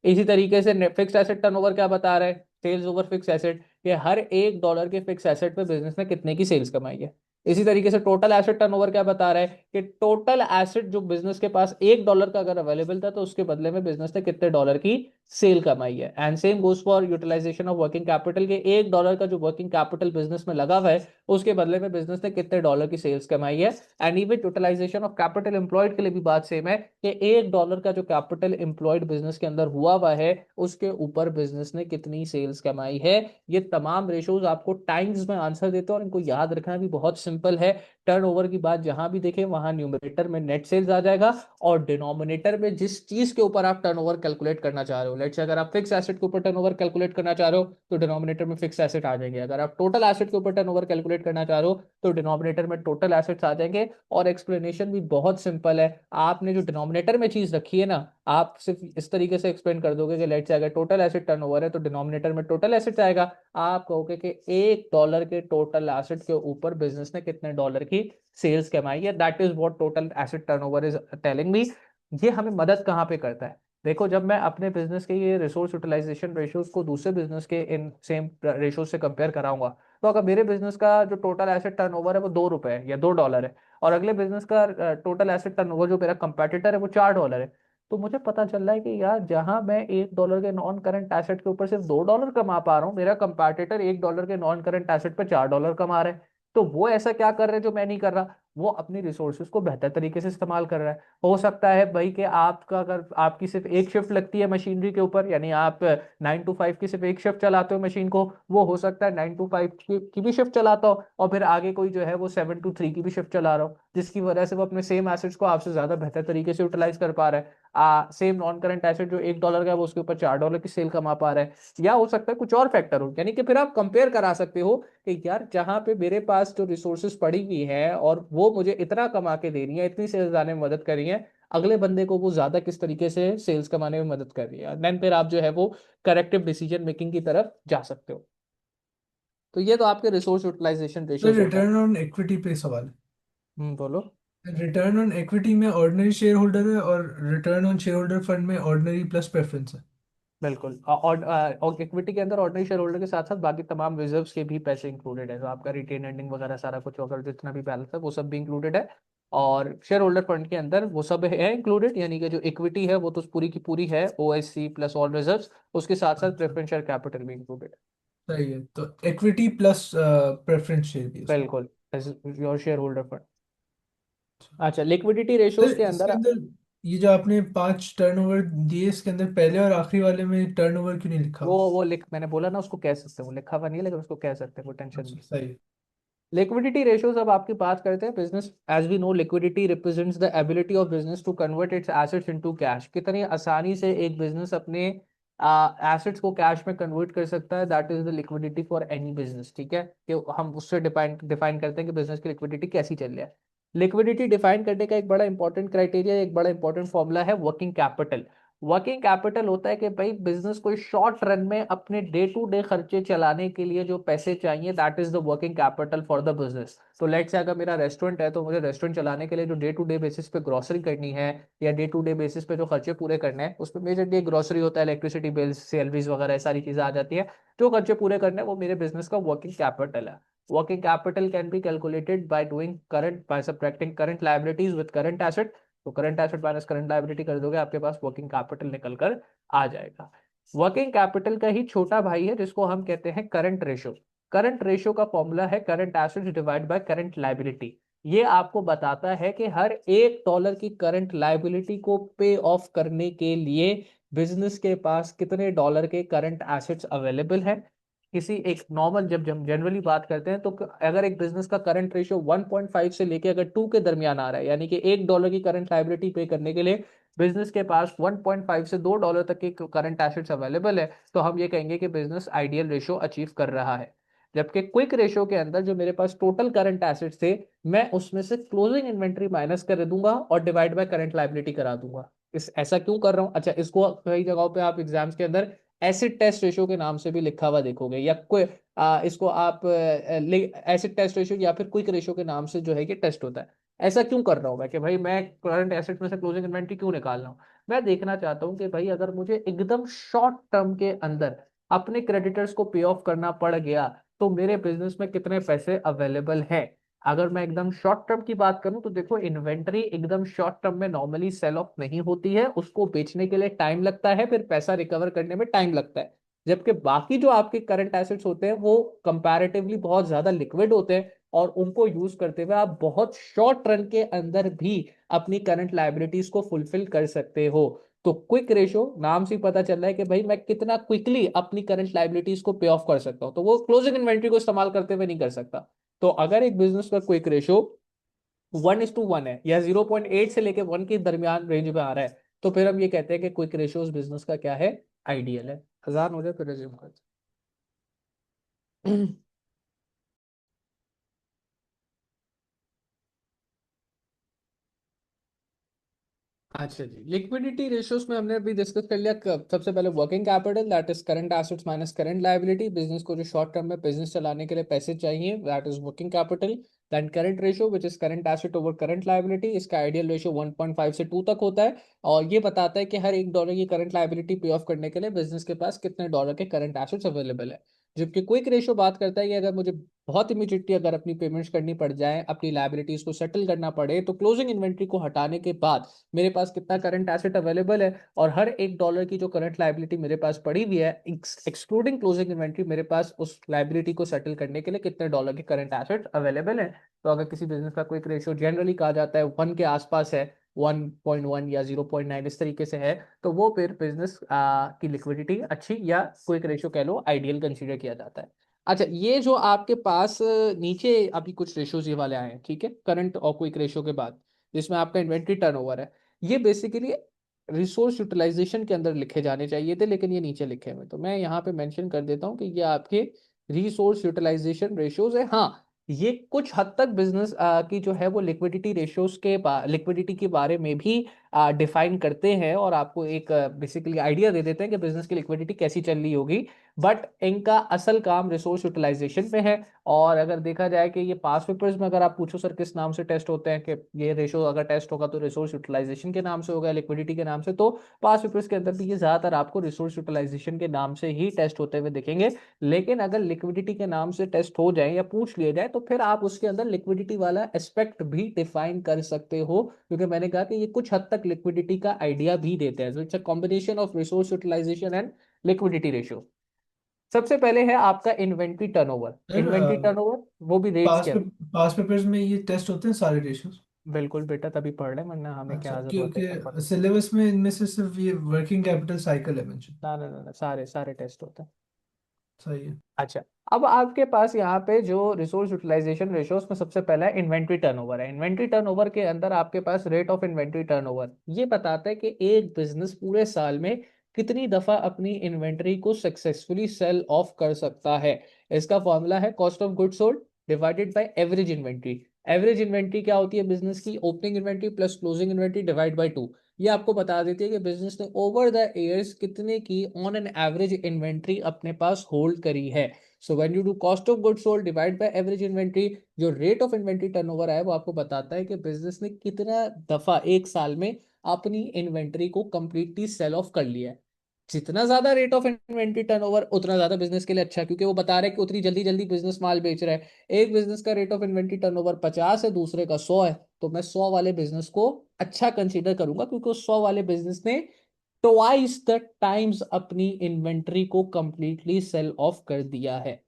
इसी तरीके से फिक्स एसेट टर्नओवर क्या बता रहा है, सेल्स ओवर फिक्स एसेट, कि हर $1 के फिक्स एसेट पे बिजनेस ने कितने की सेल्स कमाई है। इसी तरीके से टोटल एसेट टर्नओवर क्या बता रहा है, कि टोटल एसेट जो बिजनेस के पास $1 का अगर अवेलेबल था तो उसके बदले में बिजनेस ने कितने डॉलर की सेल कमाई है। And same goes for utilization of working capital, के $1 का जो वर्किंग कैपिटल बिजनेस में लगा हुआ है उसके बदले में बिजनेस ने कितने डॉलर की सेल्स कमाई है। And even utilization of capital employed के लिए भी बात सेम है, कि $1 का जो कैपिटल एम्प्लॉयड बिजनेस के अंदर हुआ है उसके ऊपर बिजनेस ने कितनी सेल्स कमाई है। ये तमाम रेशोज आपको टाइम्स में आंसर देते हैं और इनको याद रखना भी बहुत सिंपल है। टर्नओवर की बात जहां भी देखें वहां न्यूमरेटर में नेट सेल्स आ जाएगा, और डिनोमिनेटर में जिस चीज के ऊपर आप टर्नओवर कैलकुलेट करना चाह रहे हो, लेट्स से अगर आप फिक्स एसेट के ऊपर टर्नओवर कैलकुलेट करना चाह रहे हो तो डिनोमिनेटर में फिक्स एसेट आ जाएंगे, अगर आप टोटल एसेट के ऊपर टर्नओवर कैलकुलेट करना चाह रहे हो तो डिनोमिनेटर में टोटल एसेट्स आ जाएंगे। और एक्सप्लेनेशन भी बहुत सिंपल है, आपने जो डिनोमिनेटर में चीज रखी है ना, आप सिर्फ इस तरीके से एक्सप्लेन कर दोगे कि लेट्स से अगर टोटल एसेट टर्नओवर है तो डिनोमिनेटर में टोटल एसेट्स आएगा। आप कहोगे कि $1 के टोटल एसेट के ऊपर बिजनेस ने कितने डॉलर की सेल्स कमाई है, that is what total asset turnover is telling me. ये हमें मदद कहाँ पे करता है, देखो जब मैं अपने बिजनेस के ये रिसोर्स यूटिलाइजेशन रेशियोज को दूसरे बिजनेस के इन सेम रेशियोज से कंपेयर कराऊंगा तो अगर मेरे बिजनेस का जो टोटल एसेट टर्नओवर है वो ₹2 है या $2 है, और अगले बिजनेस का टोटल एसेट टर्नओवर जो मेरा कंपेटिटर है वो $4 है, तो मुझे पता चल रहा है कि यार जहां मैं $1 के नॉन करंट एसेट के ऊपर सिर्फ $2 कमा पा रहा हूँ, मेरा कंपेटिटर $1 के नॉन करंट एसेट पे $4 कमा रहा है। तो वो ऐसा क्या कर रहे हैं जो मैं नहीं कर रहा? वो अपनी रिसोर्सेज को बेहतर तरीके से इस्तेमाल कर रहा है। हो सकता है भाई कि आपका, अगर आपकी सिर्फ एक शिफ्ट लगती है मशीनरी के ऊपर, यानी आप 9 to 5 की सिर्फ एक शिफ्ट चलाते हो मशीन को, वो हो सकता है 9 to 5 की भी शिफ्ट चलाता हो, और फिर आगे कोई जो है वो 7 to 3 की भी शिफ्ट चला रहा हो, जिसकी वजह से वो अपने सेम एसेट्स को आपसे ज्यादा बेहतर तरीके से यूटिलाइज कर पा रहा है। सेम नॉन करंट एसेट जो $1 का है वो उसके ऊपर $4 की सेल कमा पा रहा है। या हो सकता है कुछ और फैक्टर हो, यानी कि फिर आप कंपेयर करा सकते हो कि यार जहां पे मेरे पास जो रिसोर्सेज पड़ी हुई है और वो मुझे इतना कमा के दे रही है, इतनी सेल्स आने में मदद कर रही है, अगले बंदे को वो ज्यादा किस तरीके से सेल्स कमाने में मदद कर रही है, देन फिर आप जो है वो करेक्टिव डिसीजन मेकिंग की तरफ जा सकते हो। तो ये तो आपके रिसोर्स यूटिलाइजेशन तो रेशियोज हो गए। रिटर्न ऑन इक्विटी पे सवाल बोलो। है। रिटर्न ऑन इक्विटी में ऑर्डिनरी शेयर होल्डर है, और return on share holder fund में ऑर्डिनरी प्लस प्रेफरेंस है। बिल्कुल, और इक्विटी के अंदर ऑर्डिनरी शेयर होल्डर के साथ साथ बाकी तमाम रिजर्व्स के भी पैसे इंक्लूडेड है, तो आपका रिटेन अर्निंग वगैरह सारा कुछ अगर जितना भी बैलेंस है वो सब भी इंक्लूडेड है। और शेयर होल्डर फंड के अंदर वो सब है इंक्लूडेड, यानी कि जो इक्विटी है वो तो पूरी की पूरी है, OIC प्लस ऑल रिजर्व्स, उसके साथ साथ अच्छा, प्रेफरेंस शेयर कैपिटल भी इंक्लूडेड है। सही है। तो इक्विटी प्लस प्रेफरेंस शेयर भी है उसमें। बिल्कुल, योर शेयर होल्डर फंड। अच्छा, लिक्विडिटी रेशियोज सर के इसके अंदर अंदर ये जो आपने 5 टर्नओवर दिए, इसके अंदर पहले और आखिरी वाले में टर्नओवर क्यों नहीं लिखा? वो लिख, मैंने बोला ना उसको कह सकते हैं, वो लिखा हुआ नहीं है लेकिन उसको कह सकते हैं, कोई टेंशन अच्छा, नहीं। सही है। लिक्विडिटी रेशियोज अब आपकी बात करते हैं। Business, as we know, liquidity represents the ability of business to convert its assets into cash. कितनी आसानी से एक बिजनेस अपने एसेट्स को कैश में कन्वर्ट कर सकता है, that is the liquidity for any business. ठीक है, कि हम उससे डिफाइन डिफाइन करते हैं कि बिजनेस की लिक्विडिटी कैसी चल रही है। लिक्विडिटी डिफाइन करने का एक बड़ा इंपॉर्टेंट क्राइटेरिया, एक बड़ा इंपॉर्टेंट फॉर्मूला है वर्किंग कैपिटल। वर्किंग कैपिटल होता है कि भाई बिजनेस को शॉर्ट रन में अपने डे टू डे खर्चे चलाने के लिए जो पैसे चाहिए, that is the working capital for the business. तो लेट्स से अगर मेरा रेस्टोरेंट है तो मुझे रेस्टोरेंट चलाने के लिए जो डे टू डे बेसिस पे ग्रोसरी करनी है, या डे टू डे बेसिस पे जो खर्चे पूरे करने हैं, उसमें मेजरली ग्रोसरी होता है, इलेक्ट्रिसिटी बिल्स, सैलरीज वगैरह, ये सारी चीजें आ जाती है। जो खर्चे पूरे करने हैं वो मेरे बिजनेस का वर्किंग कैपिटल है। Working capital can be calculated by doing current, by subtracting current liabilities with current asset. तो current asset minus current liability कर दोगे, आपके पास वर्किंग कैपिटल निकल कर आ जाएगा। वर्किंग कैपिटल का ही छोटा भाई है जिसको हम कहते हैं करंट रेशो। करंट रेशो का फॉर्मूला है current assets divide by current liability. ये आपको बताता है कि हर $1 की करंट लायबिलिटी को पे ऑफ करने के लिए बिजनेस के पास कितने डॉलर के करंट एसेट्स अवेलेबल हैं। किसी एक नॉर्मल, जब हम जनरली बात करते हैं तो अगर एक बिजनेस का करंट रेशियो 1.5 से लेके अगर 2 के दरमियान आ रहा है, यानी कि $1 की करंट लायबिलिटी पे करने के लिए बिजनेस के पास 1.5 से $2 तक के करंट एसेट्स अवेलेबल है, तो हम ये कहेंगे कि बिजनेस आइडियल रेशियो अचीव कर रहा है। जबकि क्विक रेशियो के अंदर जो मेरे पास टोटल करंट एसेट्स थे, मैं उसमें से क्लोजिंग इन्वेंट्री माइनस कर दूंगा और डिवाइड बाय करंट लायबिलिटी करा दूंगा। इस ऐसा क्यों कर रहा हूँ? अच्छा, इसको कई जगहों पे आप एग्जाम्स के अंदर एसिड टेस्ट रेशियो के नाम से भी लिखा हुआ देखोगे, या कोई इसको आप एसिड टेस्ट रेशियो या फिर क्विक रेशियो के नाम से जो है कि टेस्ट होता है। ऐसा क्यों कर रहा हूँ मैं कि भाई मैं करंट एसेट में से क्लोजिंग इन्वेंट्री क्यों निकाल रहा हूँ? मैं देखना चाहता हूँ कि भाई अगर मुझे एकदम शॉर्ट टर्म के अंदर अपने क्रेडिटर्स को पे ऑफ करना पड़ गया, तो मेरे बिजनेस में कितने पैसे अवेलेबल हैं। अगर मैं एकदम शॉर्ट टर्म की बात करूं तो देखो, इन्वेंट्री एकदम शॉर्ट टर्म में नॉर्मली सेल ऑफ नहीं होती है, उसको बेचने के लिए टाइम लगता है, फिर पैसा रिकवर करने में टाइम लगता है। जबकि बाकी जो आपके करंट एसेट्स होते हैं वो कंपैरेटिवली बहुत ज्यादा लिक्विड होते हैं, और उनको यूज करते हुए आप बहुत शॉर्ट रन के अंदर भी अपनी करंट लायबिलिटीज को फुलफिल कर सकते हो। तो क्विक रेशो नाम से ही पता चल रहा है कि भाई मैं कितना क्विकली अपनी करंट लायबिलिटीज को पे ऑफ कर सकता हूँ, तो वो क्लोजिंग इन्वेंट्री को इस्तेमाल करते हुए नहीं कर सकता। तो अगर एक बिजनेस का क्विक रेशो 1:1 है, या 0.8 से लेके 1 के दरमियान रेंज में आ रहा है, तो फिर हम ये कहते हैं कि क्विक रेशो उस बिजनेस का क्या है, आइडियल है। हजार हो जाए फिर रिज्यूम करते हैं। अच्छा जी, लिक्विडिटी रेशियोज में हमने अभी डिस्कस कर लिया सबसे पहले working capital, that is current assets minus current liability. Business को जो शॉर्ट टर्म में बिजनेस चलाने के लिए पैसे चाहिए, that is working capital. Then current ratio which is current asset over current liability, इसका आइडियल रेशियो 1.5 से 2 तक होता है, और ये बताता है कि हर $1 की करंट लायबिलिटी पे ऑफ करने के लिए बिजनेस के पास कितने डॉलर के करंट एसेट्स अवेलेबल है। जबकि क्विक रेशियो बात करता है कि अगर मुझे बहुत इमीडिएटली अगर अपनी पेमेंट्स करनी पड़ जाए, अपनी लायबिलिटीज को सेटल करना पड़े, तो क्लोजिंग इन्वेंट्री को हटाने के बाद मेरे पास कितना करंट एसेट अवेलेबल है, और हर $1 की जो करंट लायबिलिटी मेरे पास पड़ी हुई है एक्सक्लूडिंग क्लोजिंग इन्वेंट्री, मेरे पास उस लायबिलिटी को सेटल करने के लिए कितने डॉलर के करंट एसेट अवेलेबल है। तो अगर किसी बिजनेस का क्विक रेशियो जनरली कहा जाता है 1 के आसपास है, 1.1 या 0.9 इस तरीके से है, तो वो फिर बिजनेस की लिक्विडिटी अच्छी, या क्विक रेशियो कह लो, आइडियल कंसीडर किया जाता है। अच्छा, ये जो आपके पास नीचे अभी कुछ रेशियोज ये वाले आए हैं, ठीक है, करंट और क्विक रेशियो के बाद, जिसमें आपका इन्वेंट्री टर्नओवर है, ये बेसिकली रिसोर्स यूटिलाइजेशन के अंदर लिखे जाने चाहिए थे, लेकिन ये नीचे लिखे हुए, तो मैं यहाँ पे मेंशन कर देता हूँ कि ये आपके रिसोर्स यूटिलाइजेशन रेशियोज है। हाँ, ये कुछ हद तक बिजनेस की जो है वो लिक्विडिटी रेशियोज के लिक्विडिटी के बारे में भी डिफाइन करते हैं, और आपको एक बेसिकली आइडिया दे देते हैं कि बिजनेस की लिक्विडिटी कैसी चल रही होगी, बट इनका असल काम रिसोर्स यूटिलाइजेशन पे है। और अगर देखा जाए कि ये पास पेपर्स में अगर आप पूछो सर किस नाम से टेस्ट होते हैं, कि ये रेशो अगर टेस्ट होगा तो रिसोर्स यूटिलाइजेशन के नाम से होगा, लिक्विडिटी के नाम से, तो पास पेपर्स के अंदर भी ये ज्यादातर आपको रिसोर्स यूटिलाइजेशन के नाम से ही टेस्ट होते हुए दिखेंगे। लेकिन अगर लिक्विडिटी के नाम से टेस्ट हो जाए या पूछ लिए जाए, तो फिर आप उसके अंदर लिक्विडिटी वाला एस्पेक्ट भी डिफाइन कर सकते हो, क्योंकि मैंने कहा कि ये कुछ हद तक लिक्विडिटी का आइडिया भी देते हैं। It's a combination of resource utilization and liquidity ratio. सबसे पहले है आपका inventory turnover. Sir inventory turnover वो भी रेट्स पास के पे अंदर। पास पेपर्स में ये टेस्ट होते हैं सारे रेशियोज? बिल्कुल बेटा, तभी पढ़ रहे, वरना हमें अच्छा, क्या जरूरत है सब क्योंकि पढ़ने। सिलेबस में इनमें से सिर्फ ये वर्किंग कैपिटल साइकिल है मेंशन। ना ना ना ना, सारे सारे टेस्ट होते हैं। सही है। अच्छा, अब आपके पास यहाँ पे जो रिसोर्स यूटिलाइजेशन रेशियो, उसमें सबसे पहला है इन्वेंट्री टर्नओवर है। इन्वेंट्री टर्नओवर के अंदर आपके पास रेट ऑफ इन्वेंट्री टर्नओवर ये बताता है कि एक बिजनेस पूरे साल में कितनी दफा अपनी इन्वेंट्री को सक्सेसफुली सेल ऑफ कर सकता है। इसका फॉर्मूला है cost of good sold divided by average inventory. Average inventory क्या होती है बिजनेस की? Opening inventory plus closing inventory divide bye 2। ये आपको बता देती है कि बिजनेस ने ओवर द इयर्स कितने की ऑन एन एवरेज इन्वेंट्री अपने पास होल्ड करी है। So when you do cost of good sold divide by average inventory, जो रेट ऑफ इन्वेंट्री टर्नओवर है वो आपको बताता है कि बिजनेस ने कितना दफा एक साल में अपनी इन्वेंट्री को कंप्लीटली सेल ऑफ कर लिया है। जितना ज्यादा रेट ऑफ इन्वेंट्री टर्नओवर उतना ज्यादा बिजनेस के लिए अच्छा है, क्योंकि वो बता रहा है कि उतनी जल्दी जल्दी बिजनेस माल बेच रहा है। एक बिजनेस का रेट ऑफ इन्वेंट्री टर्नओवर 50 है, दूसरे का 100 है, तो मैं 100 वाले बिजनेस को अच्छा कंसीडर करूंगा, क्योंकि उस 100 वाले बिजनेस ने ट्वाइस द टाइम्स अपनी इन्वेंट्री को कंप्लीटली सेल ऑफ कर दिया है।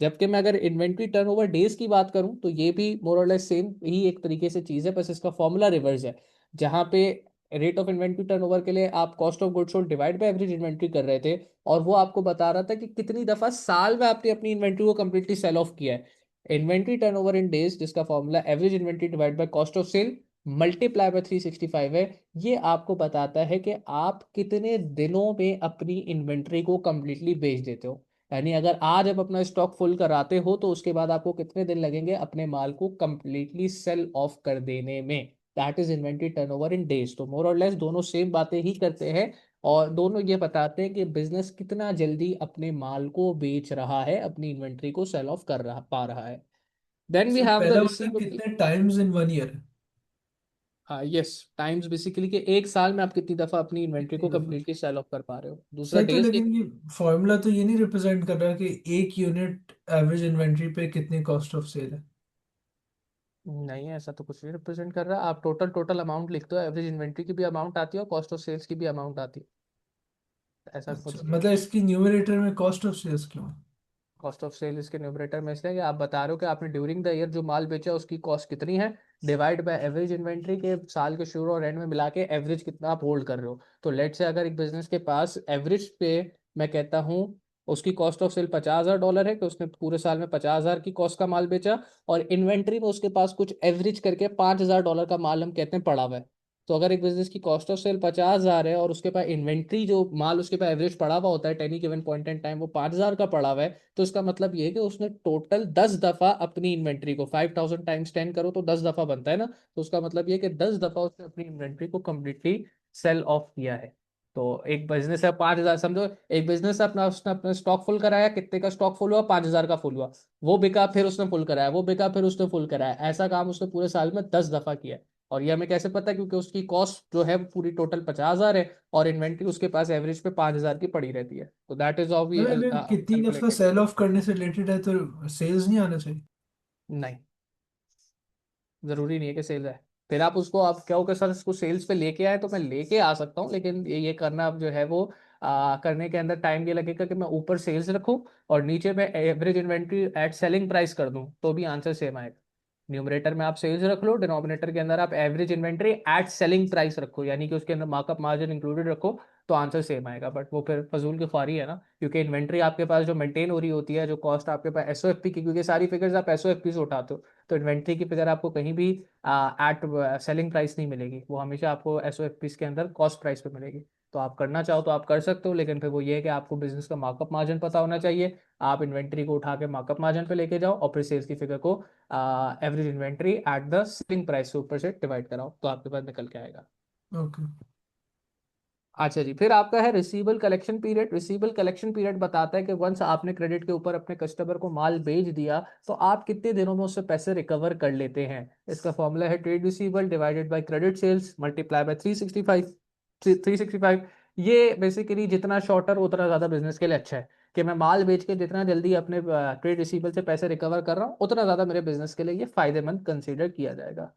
जबकि मैं अगर इन्वेंट्री टर्नओवर डेज की बात करूं, तो ये भी मोर और लेस सेम ही एक तरीके से चीज है, बस इसका फॉर्मूला रिवर्स है। जहां पे रेट ऑफ इन्वेंट्री टर्नओवर के लिए आप cost of good sold divide by average inventory कर रहे थे, और वो आपको बता रहा था कि कितनी दफा साल में आपने अपनी इन्वेंट्री को कंप्लीटली सेल ऑफ किया है। इन्वेंट्री टर्नओवर इन डेज, जिसका formula average inventory divide by cost of sale multiply by 365 है, ये आपको बताता है कि आप कितने दिनों में अपनी इन्वेंट्री को कंप्लीटली बेच देते हो। यानी अगर आज आप अपना स्टॉक फुल कराते हो, तो उसके बाद आपको कितने दिन लगेंगे अपने माल को कंप्लीटली सेल ऑफ कर देने में। That is inventory turnover in days. तो मोर और लेस दोनों सेम बातें ही करते हैं, और दोनों ये बताते हैं कि बिजनेस कितना जल्दी अपने माल को बेच रहा है, अपनी इन्वेंट्री को सेल ऑफ कर रहा पा रहा है। Then we sir have the पहला वाला रिसीवेबल। कितने टाइम्स इन 1 ईयर है? यस, टाइम्स बेसिकली कि एक साल में आप कितनी दफा अपनी इन्वेंट्री कितनी को दफा? कंप्लीटली सेल ऑफ कर पा रहे हो। दूसरा सर तो डेज की। लेकिन ये फॉर्मूला तो ये नहीं रिप्रेजेंट कर रहा कि एक यूनिट एवरेज इन्वेंट्री पे कितनी कॉस्ट ऑफ सेल है। नहीं, ऐसा तो कुछ नहीं रिप्रेजेंट कर रहा। आप टोटल टोटल अमाउंट लिखते हो, एवरेज इन्वेंट्री की भी अमाउंट आती है और कॉस्ट ऑफ सेल्स की भी अमाउंट आती है, ऐसा अच्छा, कुछ नहीं। मतलब इसकी न्यूमरेटर में कॉस्ट ऑफ सेल्स क्यों है? कॉस्ट ऑफ सेल इसके न्यूमरेटर में इसलिए कि आप बता रहे हो कि आपने ड्यूरिंग द ईयर जो माल बेचा उसकी कॉस्ट कितनी है, डिवाइड बाय एवरेज इन्वेंट्री के साल के शुरू और एंड में मिला के एवरेज कितना आप होल्ड कर रहे हो। तो लेट से अगर एक बिजनेस के पास एवरेज पे मैं कहता हूँ उसकी कॉस्ट ऑफ सेल $50,000 है, कि उसने पूरे साल में 50,000 की कॉस्ट का माल बेचा, और इन्वेंट्री में उसके पास कुछ एवरेज करके $5,000 का माल हम कहते हैं पड़ा हुआ है। तो अगर एक बिजनेस की कॉस्ट ऑफ सेल 50,000 है, और उसके पास इन्वेंट्री जो माल उसके पास एवरेज पड़ा हुआ होता है at any given point and time वो 5,000 का पड़ा हुआ है, तो इसका मतलब ये है कि उसने टोटल 10 दफा अपनी इन्वेंट्री को 5,000 टाइम्स 10 करो तो 10 दफा बनता है ना, तो उसका मतलब ये है कि 10 दफा उसने अपनी इन्वेंट्री को कंप्लीटली सेल ऑफ किया है। तो एक बिजनेस है 5,000, समझो एक बिजनेस है अपना, उसने अपना स्टॉक फुल कराया, कितने का स्टॉक फुल हुआ? 5,000 का फुल हुआ। वो बिका, फिर उसने फुल कराया, वो बिका, फिर उसने फुल कराया, ऐसा काम उसने पूरे साल में 10 दफा किया है। और ये हमें कैसे पता है, क्योंकि उसकी कॉस्ट जो है वो पूरी टोटल 50,000 है और इन्वेंट्री उसके पास एवरेज पे 5,000 की पड़ी रहती है। तो दैट इज हाउ वी मतलब अगर कितनी दफा कैलकुलेटेड। सेल ऑफ करने से रिलेटेड है तो सेल्स नहीं आना चाहिए? नहीं, जरूरी नहीं है कि सेल्स है। फिर आप उसको आप कहो कि सर इसको सेल्स पे लेके आए, तो मैं लेके आ सकता हूँ, लेकिन ये करना अब जो है वो करने के अंदर टाइम ये लगेगा कि मैं ऊपर सेल्स रखूँ और नीचे मैं average inventory at selling price कर दूँ, तो भी आंसर सेम आएगा। न्यूमरेटर में आप सेल्स रख लो, डिनोमिनेटर के अंदर आप average inventory at selling price रखो, यानी कि उसके अंदर मार्कअप मार्जिन इंक्लूडेड रखो, तो आंसर सेम आएगा। बट वो फिर फजूल की ख्वारी है ना, क्योंकि इन्वेंट्री आपके पास जो मेंटेन हो रही होती है, जो कॉस्ट आपके पास एसओएफपी की, क्योंकि सारी फिगर्स आप एसओएफपी से उठाते हो, तो इन्वेंट्री की फिगर आपको कहीं भी एट सेलिंग प्राइस नहीं मिलेगी, वो हमेशा आपको एसओएफपी के अंदर कॉस्ट प्राइस पे मिलेगी। तो आप करना चाहो तो आप कर सकते हो, लेकिन फिर वो ये है कि आपको बिजनेस का मार्कअप मार्जिन पता होना चाहिए। आप इन्वेंट्री को उठा के मार्कअप मार्जिन पे लेके जाओ और फिर सेल्स की फिगर को average inventory at the selling price से ऊपर से डिवाइड कराओ, तो आपके पास निकल के आएगा। ओके। अच्छा जी, फिर आपका है receivable collection period. Receivable collection period बताता है कि वंस आपने क्रेडिट के ऊपर अपने कस्टमर को माल बेच दिया, तो आप कितने दिनों में उससे पैसे रिकवर कर लेते हैं। इसका फॉर्मूला है trade receivable divided by credit sales multiply by 365। 365 ये बेसिकली जितना शॉर्टर उतना ज़्यादा बिजनेस के लिए अच्छा है, कि मैं माल बेच के जितना जल्दी अपने ट्रेड रिसीवेबल से पैसे रिकवर कर रहा हूँ, उतना ज़्यादा मेरे बिजनेस के लिए ये फायदेमंद कंसीडर किया जाएगा।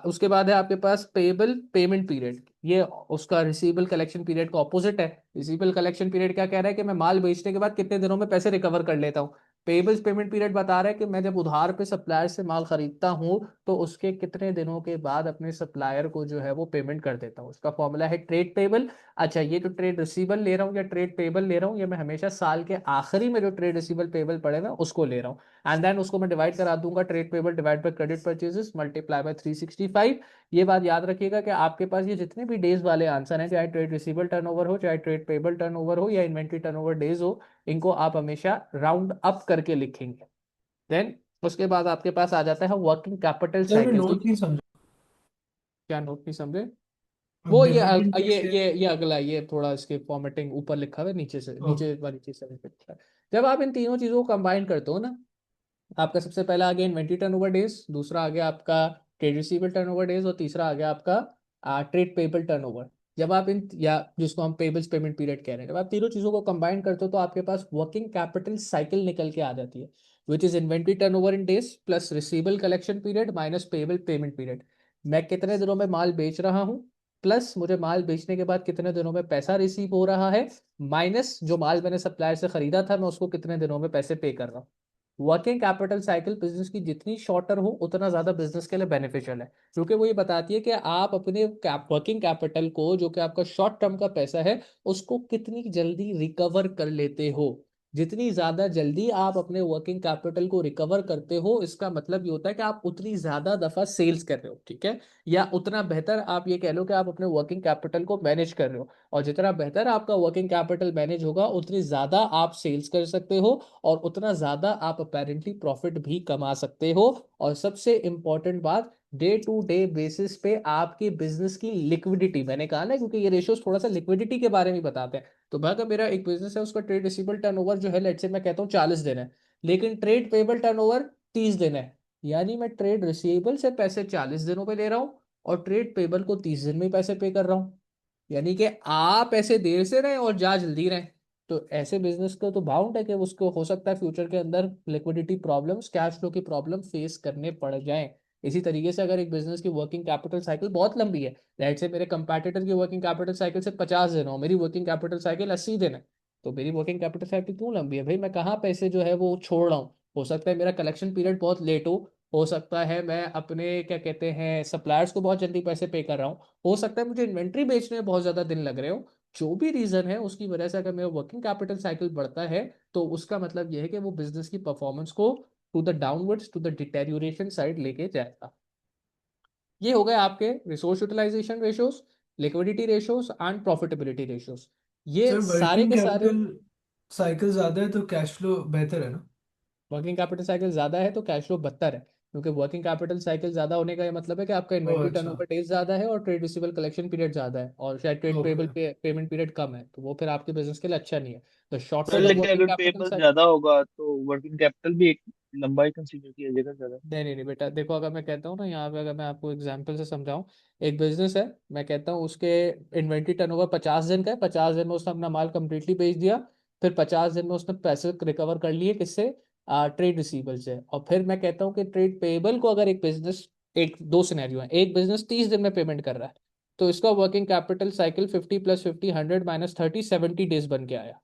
उसके बाद है आपके पास पेबल पेमेंट पीरियड। ये उसका रिसीवेबल कलेक्शन पीरियड का ऑपोजिट है। रिसीवेबल कलेक्शन पीरियड क्या कह रहा है कि मैं माल बेचने के बाद कितने दिनों में पैसे रिकवर कर लेता हूँ। पेबल्स पेमेंट पीरियड बता रहा है कि मैं जब उधार पे सप्लायर से माल खरीदता हूँ, तो उसके कितने दिनों के बाद अपने सप्लायर को जो है वो पेमेंट कर देता हूँ। उसका फॉर्मूला है ट्रेड पेबल। अच्छा, ये जो ट्रेड रिसीवेबल ले रहा हूँ या ट्रेड पेबल ले रहा हूँ, ये मैं हमेशा साल के आखिरी में जो ट्रेड रिसीवेबल पेबल पड़ेगा उसको ले रहा हूँ, एंड देन उसको मैं डिवाइड करा दूंगा trade payable divide by credit purchases multiply by 365। ये बात याद रखिएगा कि आपके पास ये जितने भी डेज वाले आंसर हैं, चाहे ट्रेड रिसीवेबल टर्नओवर हो, चाहे ट्रेड पेबल टर्नओवर हो, या इन्वेंट्री टर्नओवर डेज हो, इनको आप हमेशा राउंड अप करके लिखेंगे। देन उसके बाद आपके पास आ जाता है वर्किंग कैपिटल सर मैं साइकिल। तो नोट नहीं समझा। क्या नोट नहीं समझे? अब वो डिविडेंड पे ये अगला, ये थोड़ा इसके फॉर्मेटिंग ऊपर लिखा हुआ है, नीचे से ओके। नीचे वाली चीज से लिखा है। जब आप इन तीनों चीजों को कंबाइन करते हो ना, आपका सबसे पहला आ गया इन्वेंट्री टर्नओवर डेज, दूसरा आ गया आपका ट्रेड रिसीवेबल टर्नओवर डेज, और तीसरा आ गया आपका ट्रेड पेबल टर्नओवर। जब आप इन, या जिसको हम पेबल्स पेमेंट पीरियड कह रहे हैं, जब आप तीनों चीजों को कंबाइन करते हो, तो आपके पास वर्किंग कैपिटल साइकिल निकल के आ जाती है, which is inventory turnover in days plus receivable collection period minus payable payment period. मैं कितने दिनों में माल बेच रहा हूँ, प्लस मुझे माल बेचने के बाद कितने दिनों में पैसा रिसीव हो रहा है, माइनस जो माल मैंने सप्लायर से खरीदा था मैं उसको कितने दिनों में पैसे पे कर रहा हूँ। वर्किंग कैपिटल साइकिल बिजनेस की जितनी शॉर्टर हो उतना ज्यादा बिजनेस के लिए बेनिफिशियल है, क्योंकि वो ये बताती है कि आप अपने वर्किंग कैपिटल को, जो कि आपका शॉर्ट टर्म का पैसा है, उसको कितनी जल्दी रिकवर कर लेते हो। जितनी ज्यादा जल्दी आप अपने वर्किंग कैपिटल को रिकवर करते हो, इसका मतलब ये होता है कि आप उतनी ज्यादा दफा सेल्स कर रहे हो, ठीक है, या उतना बेहतर आप ये कह लो कि आप अपने वर्किंग कैपिटल को मैनेज कर रहे हो। और जितना बेहतर आपका वर्किंग कैपिटल मैनेज होगा, उतनी ज्यादा आप सेल्स कर सकते हो और उतना ज्यादा आप अपेरेंटली प्रॉफिट भी कमा सकते हो। और सबसे इंपॉर्टेंट बात, डे टू डे बेसिस पे आपकी बिजनेस की लिक्विडिटी, मैंने कहा ना, क्योंकि ये रेशियोज थोड़ा सा लिक्विडिटी के बारे में बताते हैं। तो मैं, अगर मेरा एक बिजनेस है, उसका ट्रेड रिसीवेबल टर्नओवर जो है, लेट्स से मैं कहता हूँ 40 दिन है, लेकिन ट्रेड पेबल टर्नओवर 30 दिन है, यानी मैं ट्रेड रिसीवेबल से पैसे 40 दिनों पे ले रहा हूँ और ट्रेड पेबल को 30 दिन में ही पैसे पे कर रहा हूँ, यानी कि आप ऐसे देर से रहें और जा जल्दी रहें। तो ऐसे बिजनेस को तो बाउंड है कि उसको हो सकता है फ्यूचर के अंदर लिक्विडिटी प्रॉब्लम्स, कैश फ्लो की प्रॉब्लम फेस करने पड़ जाएं। इसी तरीके से अगर एक बिजनेस की वर्किंग कैपिटल साइकिल बहुत लंबी है, लेट से मेरे कंपैटिटर की वर्किंग कैपिटल साइकिल से 50 दिन हो, मेरी वर्किंग कैपिटल साइकिल 80 दिन है, तो मेरी वर्किंग कैपिटल साइकिल क्यों लंबी है भाई, मैं कहाँ पैसे जो है वो छोड़ रहा हूँ। हो सकता है मेरा कलेक्शन पीरियड बहुत लेट हो सकता है मैं अपने क्या कहते हैं सप्लायर्स को बहुत जल्दी पैसे पे कर रहा हूँ, हो सकता है मुझे इन्वेंट्री बेचने में बहुत ज्यादा दिन लग रहे हो। जो भी रीजन है उसकी वजह से अगर मेरा वर्किंग कैपिटल साइकिल बढ़ता है, तो उसका मतलब यह है कि वो बिजनेस की परफॉर्मेंस को to the downwards, to the deterioration side लेके जाएगा। ये हो गए आपके resource utilization ratios, liquidity ratios and profitability ratios. ये सर सारे वर्किंग के सारे। कैपिटल साइकिल ज्यादा है तो कैश फ्लो बेहतर है ना? वर्किंग कैपिटल साइकिल ज्यादा है तो कैश फ्लो बदतर है, क्योंकि वर्किंग कैपिटल साइकिल ज्यादा होने का ये मतलब है कि आपका ओह इन्वेंट्री अच्छा। टर्नओवर डेज ज्यादा है और ट्रेड रिसीवेबल कलेक्शन पीरियड ज्यादा है, और शायद trade payable okay. Payment period कम है, तो वो फिर आपके बिजनेस के लिए अच्छा नहीं है। द सर शॉर्टर द लेकिन वर्किंग अगर कैपिटल पेबल साइकिल। ज्यादा होगा तो वर्किंग कैपिटल भी लंबाई कंसीडर किया जाएगा ज्यादा। नहीं नहीं नहीं बेटा, देखो अगर मैं कहता हूँ ना, यहाँ पे अगर मैं आपको एग्जांपल से समझाऊं, एक बिजनेस है, मैं कहता हूँ उसके इन्वेंट्री टर्नओवर 50 दिन का है, 50 दिन में उसने अपना माल कंप्लीटली बेच दिया, फिर 50 दिन में उसने पैसे रिकवर कर लिए किससे, ट्रेड रिसीवेबल से। और फिर मैं कहता हूँ कि ट्रेड पेएबल को अगर एक बिजनेस, एक दो सिनेरियो है, एक बिजनेस 30 दिन में पेमेंट कर रहा है, तो इसका वर्किंग कैपिटल साइकिल 50 + 50 100 - 30 70 डेज बन के आया।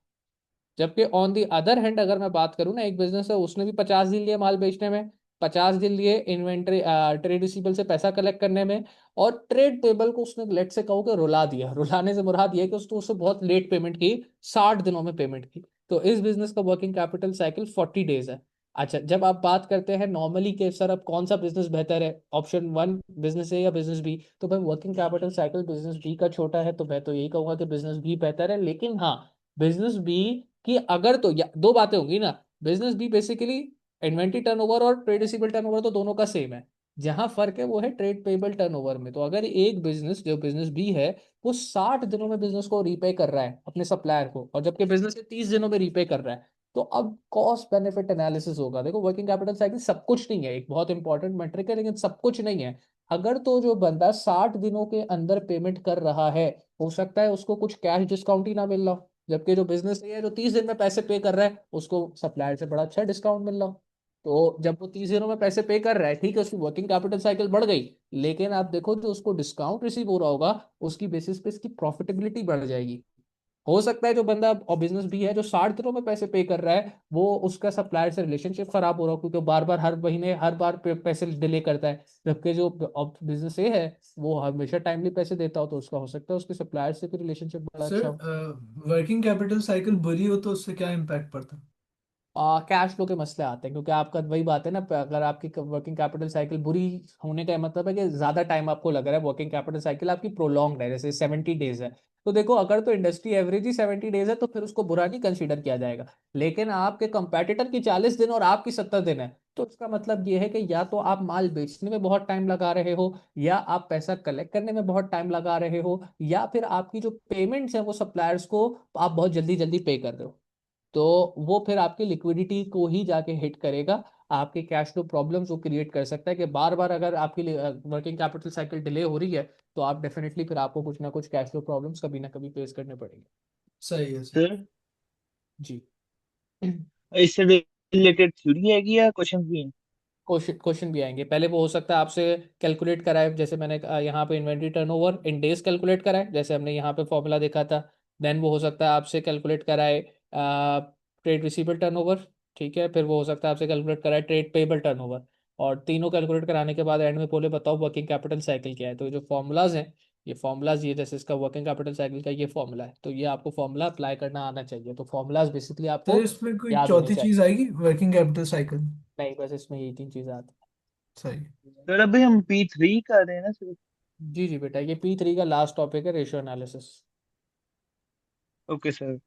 जबकि ऑन दी अदर हैंड अगर मैं बात करूं ना, एक बिजनेस है, उसने भी 50 दिन लिए माल बेचने में, 50 दिन लिए इन्वेंट्री ट्रेड रिसीवेबल से पैसा कलेक्ट करने में, और ट्रेड पेबल को उसने लेट से कहो कि रुला दिया। रुलाने से मुराद ये है कि उसने उससे बहुत लेट पेमेंट की, 60 दिनों में पेमेंट की। तो इस बिजनेस का वर्किंग कैपिटल साइकिल 40 डेज है। अच्छा, जब आप बात करते हैं नॉर्मली कि सर अब कौन सा बिजनेस बेहतर है, ऑप्शन वन बिजनेस ए या बिजनेस बी, तो भाई working capital cycle business B का छोटा है, तो मैं तो यही कहूंगा कि बिजनेस बी बेहतर है। लेकिन हाँ, बिजनेस बी कि अगर तो या दो बातें होंगी ना, बिजनेस भी बेसिकली इन्वेंट्री टर्नओवर और ट्रेड रिसीवेबल टर्नओवर तो दोनों का सेम है। जहां फर्क है वो है ट्रेड पेबल टर्नओवर में। तो अगर एक बिजनेस, जो बिजनेस बी है, वो 60 दिनों में बिजनेस को रीपे कर रहा है अपने सप्लायर को, और जबकि बिजनेस के 30 दिनों में रीपे कर रहा है, तो अब कॉस्ट बेनिफिट एनालिसिस होगा। देखो वर्किंग कैपिटल साइकिल सब कुछ नहीं है, एक बहुत इंपॉर्टेंट मेट्रिक है, लेकिन सब कुछ नहीं है। अगर तो जो बंदा 60 दिनों के अंदर पेमेंट कर रहा है, हो सकता है उसको कुछ कैश डिस्काउंट ही ना मिल रहा हो, जबकि जो बिजनेस है जो 30 दिन में पैसे पे कर रहा है, उसको सप्लायर से बड़ा अच्छा डिस्काउंट मिल रहा हो। तो जब वो 30 दिनों में पैसे पे कर रहा है, ठीक है, उसकी वर्किंग कैपिटल साइकिल बढ़ गई, लेकिन आप देखो जो उसको डिस्काउंट रिसीव हो रहा होगा, उसकी बेसिस पे इसकी प्रॉफिटेबिलिटी बढ़ जाएगी। हो सकता है जो बंदा और बिजनेस भी है जो 60 दिनों में पैसे पे कर रहा है, वो उसका सप्लायर से रिलेशनशिप खराब हो रहा हो, क्योंकि बार बार हर महीने हर बार पैसे डिले करता है। जबकि जो बिजनेस ये है, वो हमेशा टाइमली पैसे देता हो, तो उसका हो सकता है उसके सप्लायर से भी रिलेशनशिप बड़ा सर, अच्छा हो। वर्किंग कैपिटल साइकिल बुरी हो तो उससे क्या इम्पैक्ट पड़ता है? कैश फ्लो के मसले आते हैं, क्योंकि आपका वही बात है ना, अगर आपकी वर्किंग कैपिटल साइकिल बुरी होने का मतलब है कि ज्यादा टाइम आपको लग रहा है, वर्किंग कैपिटल साइकिल आपकी प्रोलॉन्ग है, जैसे 70 डेज है। तो देखो अगर तो इंडस्ट्री एवरेज ही 70 डेज है, तो फिर उसको बुरा नहीं कंसीडर किया जाएगा। लेकिन आपके कंपेटिटर की 40 दिन और आपकी 70 दिन है, तो इसका मतलब ये है कि या तो आप माल बेचने में बहुत टाइम लगा रहे हो, या आप पैसा कलेक्ट करने में बहुत टाइम लगा रहे हो, या फिर आपकी जो पेमेंट्स हैं वो सप्लायर्स को आप बहुत जल्दी जल्दी पे कर रहे हो। तो वो फिर आपकी लिक्विडिटी को ही जाके हिट करेगा, आपके कैश फ्लो प्रॉब्लम्स वो क्रिएट कर सकता है कि बार बार अगर आपकी वर्किंग कैपिटल साइकिल डिले हो रही है, तो आप डेफिनेटली फिर आपको कुछ ना कुछ कैश फ्लो प्रॉब्लम्स कभी ना कभी फेस करने पड़ेंगे। सही है सर। सर, जी। इससे रिलेटेड थ्योरी है या क्वेश्चन भी हैं? क्वेश्चन क्वेश्चन भी आएंगे, पहले वो हो सकता है आपसे कैलकुलेट कराए, जैसे मैंने यहाँ पे inventory turnover in days calculate कराए, जैसे हमने यहाँ पे फॉर्मूला देखा था। देन वो हो सकता है आपसे कैलकुलेट कराए ट्रेड रिसीवेबल टर्नओवर, ठीक है, फिर वो हो सकता है आपसे कैलकुलेट कराए ट्रेड पेबल टर्नओवर। और तीनों कैलकुलेट कराने के बाद एंड में बोले बताओ वर्किंग कैपिटल साइकिल क्या है। तो ये जो फॉर्मूलाज हैं, ये फॉर्मूलाज, ये जैसे इसका वर्किंग कैपिटल साइकिल का ये फॉर्मूला है, तो ये आपको फॉर्मूला अप्लाई करना आना चाहिए। तो फॉर्मूलाज बेसिकली सर, आपको इसमें कोई याद होने चौथी चाहिए। चीज आएगी वर्किंग कैपिटल साइकिल? नहीं, बस इसमें यही तीन चीज़ें आती सही। हैं। सर अभी हम P3 कर रहे हैं ना सर? जी जी बेटा, ये P3 का लास्ट टॉपिक है, रेशियो एनालिसिस। Okay sir.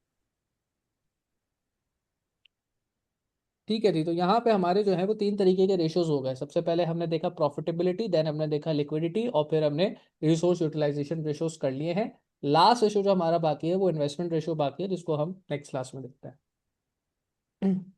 ठीक है जी, तो यहाँ पे हमारे जो है वो तीन तरीके के रेशियोज हो गए। सबसे पहले हमने देखा प्रॉफिटेबिलिटी, देन हमने देखा लिक्विडिटी, और फिर हमने रिसोर्स यूटिलाइजेशन रेशियोज कर लिए हैं। लास्ट रेशियो जो हमारा बाकी है वो इन्वेस्टमेंट रेशियो बाकी है, जिसको हम नेक्स्ट क्लास में देखते हैं।